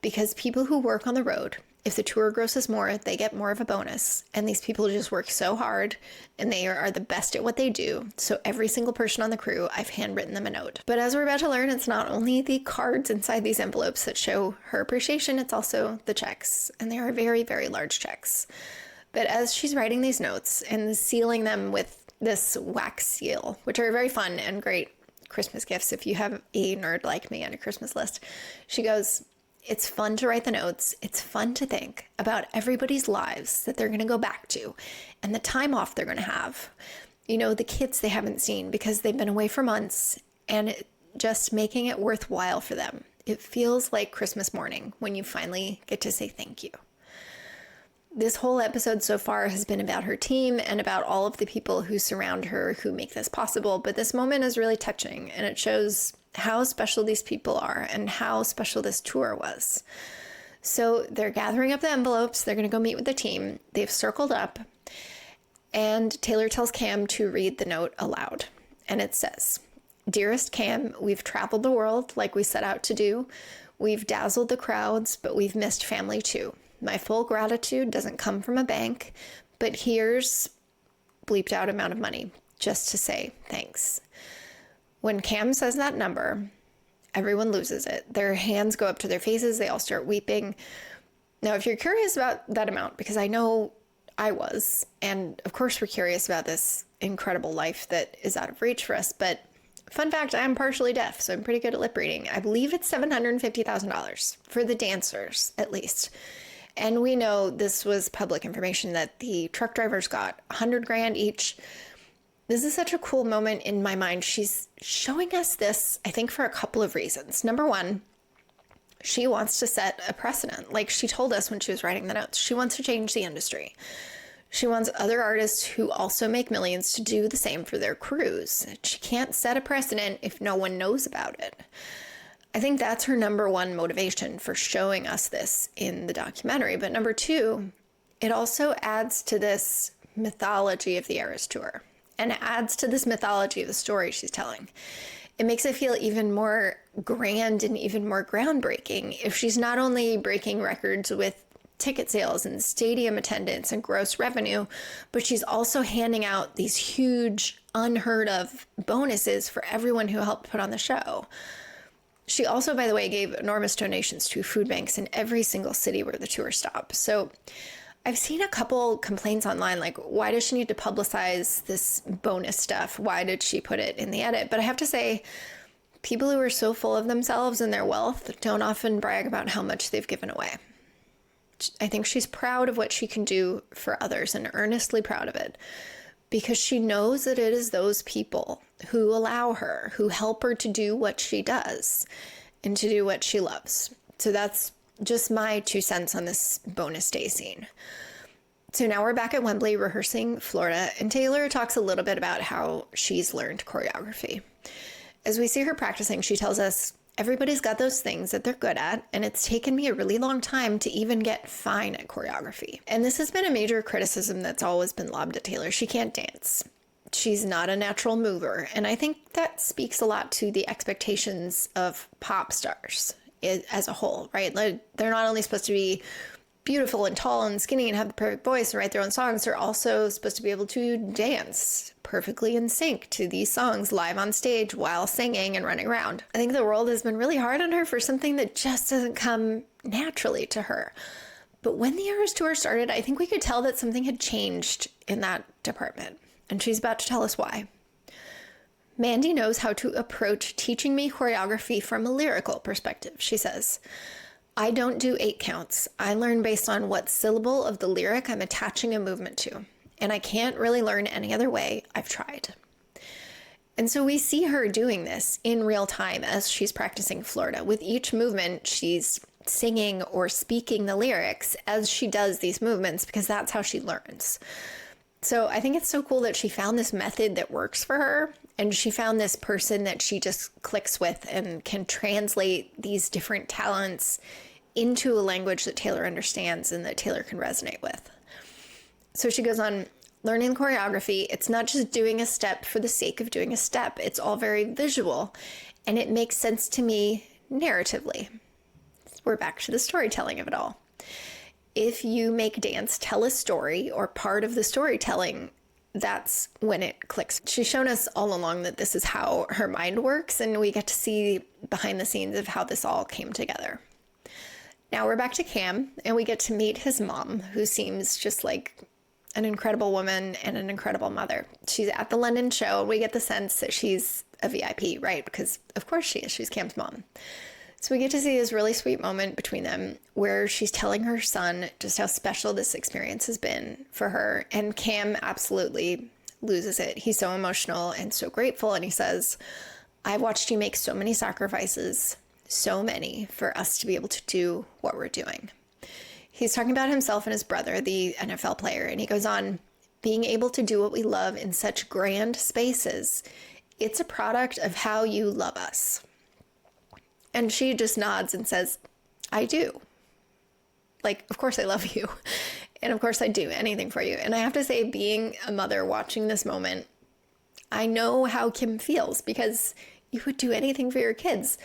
because people who work on the road, if the tour grosses more, they get more of a bonus. And these people just work so hard, and they are the best at what they do. So every single person on the crew, I've handwritten them a note. But as we're about to learn, it's not only the cards inside these envelopes that show her appreciation, it's also the checks. And they are very, very large checks. But as she's writing these notes and sealing them with this wax seal, which are very fun and great Christmas gifts if you have a nerd like me on your Christmas list, she goes, it's fun to write the notes. It's fun to think about everybody's lives that they're going to go back to and the time off they're going to have. You know, the kids they haven't seen because they've been away for months, and just making it worthwhile for them. It feels like Christmas morning when you finally get to say thank you. This whole episode so far has been about her team and about all of the people who surround her who make this possible. But this moment is really touching, and it shows how special these people are and how special this tour was. So they're gathering up the envelopes. They're going to go meet with the team. They've circled up, and Taylor tells Cam to read the note aloud. And it says, dearest Cam, we've traveled the world like we set out to do. We've dazzled the crowds, but we've missed family too. My full gratitude doesn't come from a bank, but here's bleeped out amount of money just to say thanks. When Cam says that number, everyone loses it. Their hands go up to their faces. They all start weeping. Now, if you're curious about that amount, because I know I was, and of course we're curious about this incredible life that is out of reach for us, but fun fact, I am partially deaf, so I'm pretty good at lip reading. I believe it's $750,000 for the dancers, at least. And we know this was public information that the truck drivers got $100,000 each. This is such a cool moment in my mind. She's showing us this, I think, for a couple of reasons. Number one, she wants to set a precedent. Like she told us when she was writing the notes, she wants to change the industry. She wants other artists who also make millions to do the same for their crews. She can't set a precedent if no one knows about it. I think that's her number one motivation for showing us this in the documentary. But number two, it also adds to this mythology of the Eras Tour. and adds to this mythology of the story she's telling. It makes it feel even more grand and even more groundbreaking if she's not only breaking records with ticket sales and stadium attendance and gross revenue, but she's also handing out these huge, unheard of bonuses for everyone who helped put on the show. She also, by the way, gave enormous donations to food banks in every single city where the tour stopped. So I've seen a couple complaints online, like, why does she need to publicize this bonus stuff? Why did she put it in the edit? But I have to say, people who are so full of themselves and their wealth don't often brag about how much they've given away. I think she's proud of what she can do for others and earnestly proud of it, because she knows that it is those people who allow her, who help her to do what she does and to do what she loves. So that's just my 2 cents on this bonus day scene. So now we're back at Wembley rehearsing Florida, and Taylor talks a little bit about how she's learned choreography. As we see her practicing, she tells us, everybody's got those things that they're good at, and it's taken me a really long time to even get fine at choreography. And this has been a major criticism that's always been lobbed at Taylor. She can't dance. She's not a natural mover. And I think that speaks a lot to the expectations of pop stars as a whole, right? Like, they're not only supposed to be beautiful and tall and skinny and have the perfect voice and write their own songs, they're also supposed to be able to dance perfectly in sync to these songs live on stage while singing and running around. I think the world has been really hard on her for something that just doesn't come naturally to her. But when the Eras Tour started, I think we could tell that something had changed in that department. And she's about to tell us why. Mandy knows how to approach teaching me choreography from a lyrical perspective, she says. I don't do 8 counts. I learn based on what syllable of the lyric I'm attaching a movement to. And I can't really learn any other way. I've tried. And so we see her doing this in real time as she's practicing Florida. With each movement, she's singing or speaking the lyrics as she does these movements, because that's how she learns. So I think it's so cool that she found this method that works for her, and she found this person that she just clicks with and can translate these different talents into a language that Taylor understands and that Taylor can resonate with. So she goes on, learning choreography, it's not just doing a step for the sake of doing a step. It's all very visual, and it makes sense to me narratively. We're back to the storytelling of it all. If you make dance tell a story or part of the storytelling, that's when it clicks. She's shown us all along that this is how her mind works, and we get to see behind the scenes of how this all came together. Now we're back to Cam, and we get to meet his mom, who seems just like an incredible woman and an incredible mother. She's at the London show, and we get the sense that she's a VIP, right? Because of course she is. She's Cam's mom. So we get to see this really sweet moment between them where she's telling her son just how special this experience has been for her. And Cam absolutely loses it. He's so emotional and so grateful. And he says, I've watched you make so many sacrifices, so many, for us to be able to do what we're doing. He's talking about himself and his brother, the NFL player. And he goes on, being able to do what we love in such grand spaces, it's a product of how you love us. And she just nods and says, I do. Like, of course I love you. And of course I'd do anything for you. And I have to say, being a mother watching this moment, I know how Kim feels, because you would do anything for your kids.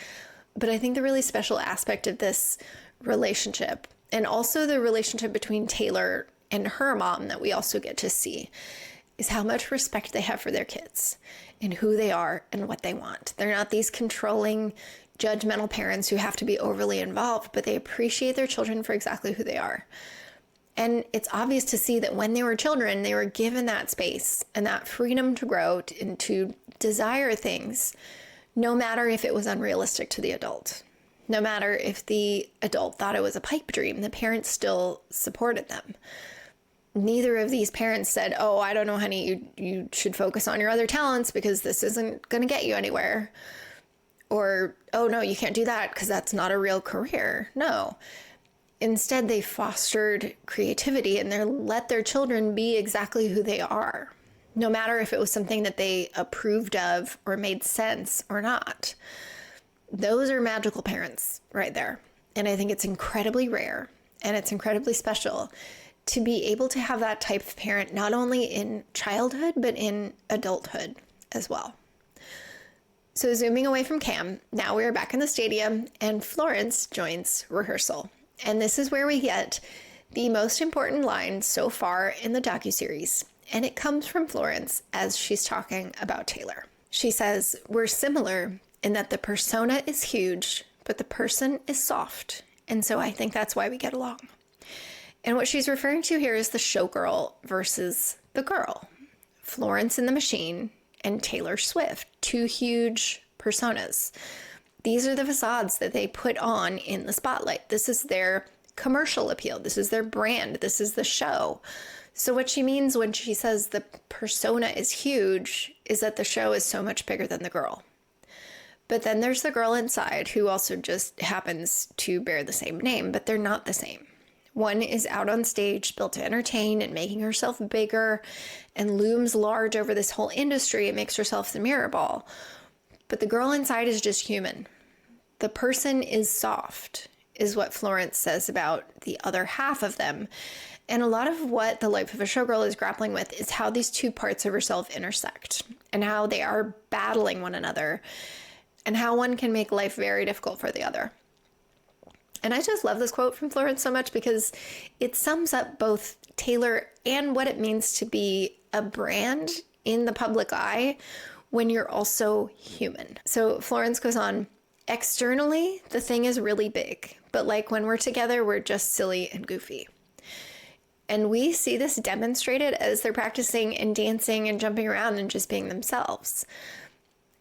But I think the really special aspect of this relationship, and also the relationship between Taylor and her mom that we also get to see, is how much respect they have for their kids and who they are and what they want. They're not these controlling, judgmental parents who have to be overly involved, but they appreciate their children for exactly who they are. And it's obvious to see that when they were children, they were given that space and that freedom to grow and to desire things, no matter if it was unrealistic to the adult. No matter if the adult thought it was a pipe dream, the parents still supported them. Neither of these parents said, oh, I don't know, honey, you should focus on your other talents because this isn't going to get you anywhere. Or, oh, no, you can't do that because that's not a real career. No. Instead, they fostered creativity and they let their children be exactly who they are, no matter if it was something that they approved of or made sense or not. Those are magical parents right there. And I think it's incredibly rare and it's incredibly special to be able to have that type of parent, not only in childhood, but in adulthood as well. So zooming away from Cam, now we're back in the stadium and Florence joins rehearsal. And this is where we get the most important line so far in the docuseries. And it comes from Florence as she's talking about Taylor. She says, "We're similar in that the persona is huge, but the person is soft. And so I think that's why we get along." And what she's referring to here is the showgirl versus the girl. Florence in the Machine and Taylor Swift, two huge personas. These are the facades that they put on in the spotlight. This is their commercial appeal. This is their brand. This is the show. So what she means when she says the persona is huge is that the show is so much bigger than the girl. But then there's the girl inside who also just happens to bear the same name, but they're not the same. One is out on stage, built to entertain and making herself bigger and looms large over this whole industry and makes herself the mirror ball. But the girl inside is just human. The person is soft, is what Florence says about the other half of them. And a lot of what the life of a showgirl is grappling with is how these two parts of herself intersect and how they are battling one another and how one can make life very difficult for the other. And I just love this quote from Florence so much because it sums up both Taylor and what it means to be a brand in the public eye when you're also human. So Florence goes on, "Externally, the thing is really big, but like when we're together, we're just silly and goofy." And we see this demonstrated as they're practicing and dancing and jumping around and just being themselves.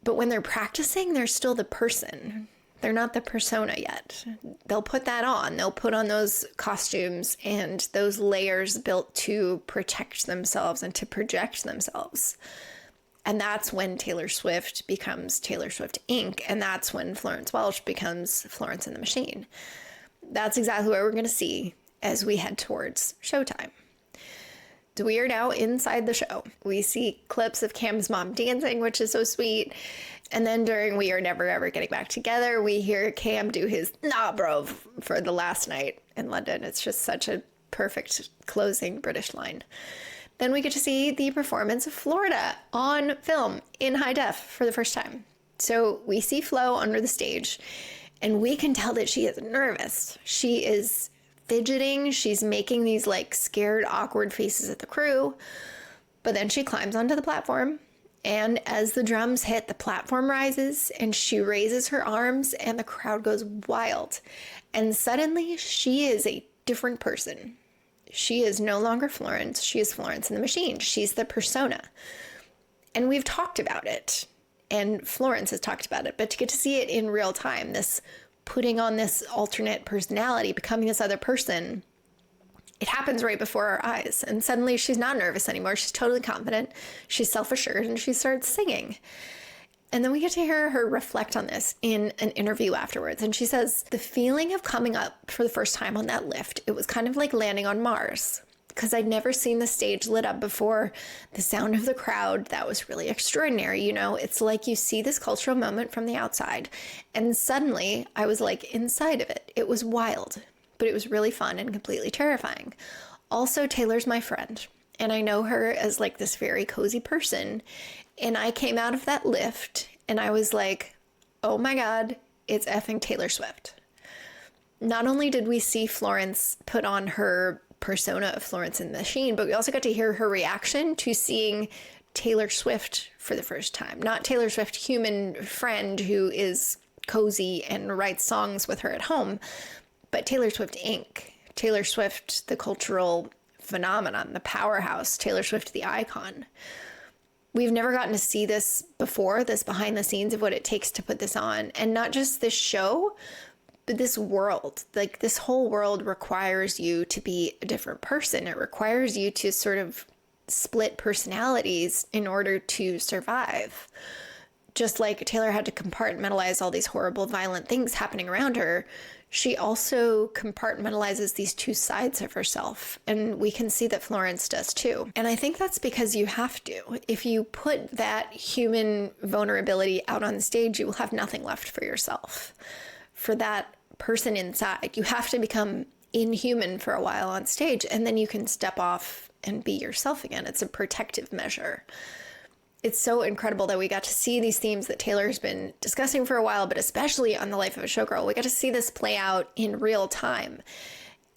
But when they're practicing, they're still the person. They're not the persona yet. They'll put that on. They'll put on those costumes and those layers built to protect themselves and to project themselves. And that's when Taylor Swift becomes Taylor Swift Inc. And that's when Florence Welch becomes Florence in the Machine. That's exactly what we're going to see as we head towards showtime. So we are now inside the show. We see clips of Cam's mom dancing, which is so sweet. And then during We Are Never Ever Getting Back Together, we hear Cam do his "nah bro" for the last night in London. It's just such a perfect closing British line. Then we get to see the performance of Florida on film in high def for the first time. So we see Flo under the stage and we can tell that she is nervous. She is fidgeting. She's making these like scared, awkward faces at the crew. But then she climbs onto the platform. And as the drums hit, the platform rises and she raises her arms and the crowd goes wild. And suddenly she is a different person. She is no longer Florence. She is Florence in the Machine. She's the persona. And we've talked about it. And Florence has talked about it. But to get to see it in real time, this putting on this alternate personality, becoming this other person, it happens right before our eyes. And suddenly she's not nervous anymore. She's totally confident. She's self-assured and she starts singing. And then we get to hear her reflect on this in an interview afterwards. And she says, "The feeling of coming up for the first time on that lift, it was kind of like landing on Mars. Because I'd never seen the stage lit up before. The sound of the crowd, that was really extraordinary. You know, it's like you see this cultural moment from the outside. And suddenly I was like inside of it. It was wild, but it was really fun and completely terrifying. Also, Taylor's my friend. And I know her as like this very cozy person. And I came out of that lift and I was like, oh my God, it's effing Taylor Swift." Not only did we see Florence put on her persona of Florence in the Machine, but we also got to hear her reaction to seeing Taylor Swift for the first time. Not Taylor Swift, human friend who is cozy and writes songs with her at home, but Taylor Swift Inc. Taylor Swift, the cultural phenomenon, the powerhouse, Taylor Swift, the icon. We've never gotten to see this before, this behind the scenes of what it takes to put this on. And not just this show, but this world, like this whole world requires you to be a different person. It requires you to sort of split personalities in order to survive. Just like Taylor had to compartmentalize all these horrible, violent things happening around her, she also compartmentalizes these two sides of herself. And we can see that Florence does too. And I think that's because you have to. If you put that human vulnerability out on stage, you will have nothing left for yourself. For that person inside, you have to become inhuman for a while on stage, and then you can step off and be yourself again. It's a protective measure. It's so incredible that we got to see these themes that Taylor's been discussing for a while, but especially on The Life of a Showgirl. We got to see this play out in real time.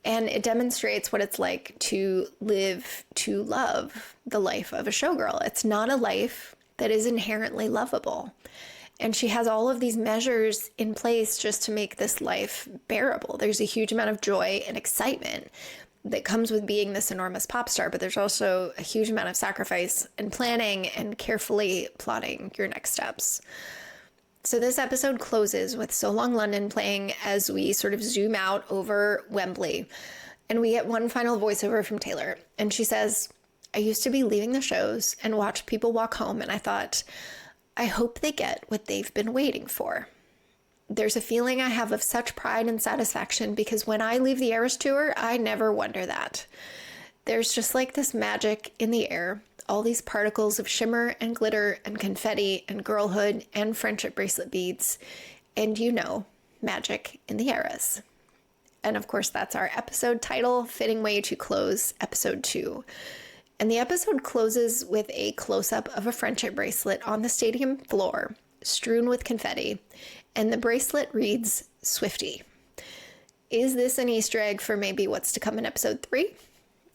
And it demonstrates what it's like to live, to love the life of a showgirl. It's not a life that is inherently lovable. And she has all of these measures in place just to make this life bearable. There's a huge amount of joy and excitement that comes with being this enormous pop star, but there's also a huge amount of sacrifice and planning and carefully plotting your next steps. So this episode closes with So Long London playing as we sort of zoom out over Wembley. And we get one final voiceover from Taylor. And she says, "I used to be leaving the shows and watch people walk home, and I thought, I hope they get what they've been waiting for. There's a feeling I have of such pride and satisfaction because when I leave the Eras Tour, I never wonder that. There's just like this magic in the air, all these particles of shimmer and glitter and confetti and girlhood and friendship bracelet beads, and magic in the Eras." And of course, that's our episode title, fitting way to close episode 2. And the episode closes with a close-up of a friendship bracelet on the stadium floor, strewn with confetti, and the bracelet reads, "Swiftie." Is this an Easter egg for maybe what's to come in episode 3?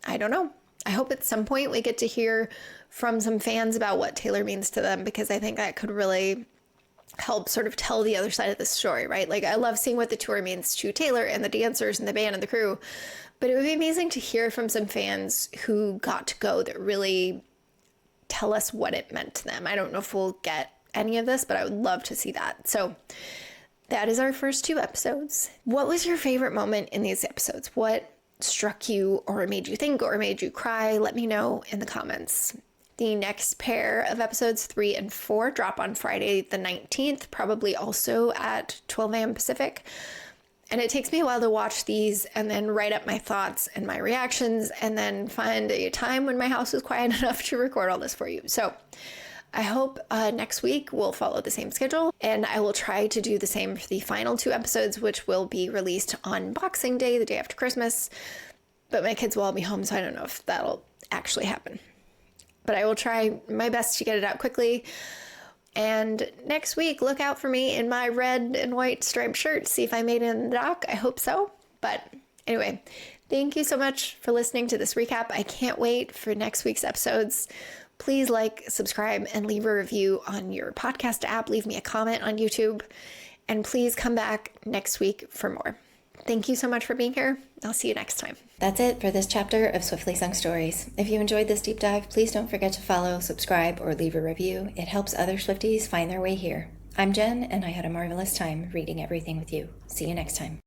I don't know. I hope at some point we get to hear from some fans about what Taylor means to them, because I think that could really help sort of tell the other side of the story, right? Like, I love seeing what the tour means to Taylor and the dancers and the band and the crew, but it would be amazing to hear from some fans who got to go that really tell us what it meant to them. I don't know if we'll get any of this, but I would love to see that. So that is our first 2 episodes. What was your favorite moment in these episodes? What struck you or made you think or made you cry? Let me know in the comments. The next pair of episodes 3 and 4 drop on Friday the 19th, probably also at 12 a.m. Pacific. And it takes me a while to watch these and then write up my thoughts and my reactions and then find a time when my house is quiet enough to record all this for you. So I hope next week we'll follow the same schedule, and I will try to do the same for the final 2 episodes, which will be released on Boxing Day, the day after Christmas. But my kids will all be home, so I don't know if that'll actually happen. But I will try my best to get it out quickly. And next week, look out for me in my red and white striped shirt. See if I made it in the doc. I hope so. But anyway, thank you so much for listening to this recap. I can't wait for next week's episodes. Please like, subscribe, and leave a review on your podcast app. Leave me a comment on YouTube. And please come back next week for more. Thank you so much for being here. I'll see you next time. That's it for this chapter of Swiftly Sung Stories. If you enjoyed this deep dive, please don't forget to follow, subscribe, or leave a review. It helps other Swifties find their way here. I'm Jen, and I had a marvelous time reading everything with you. See you next time.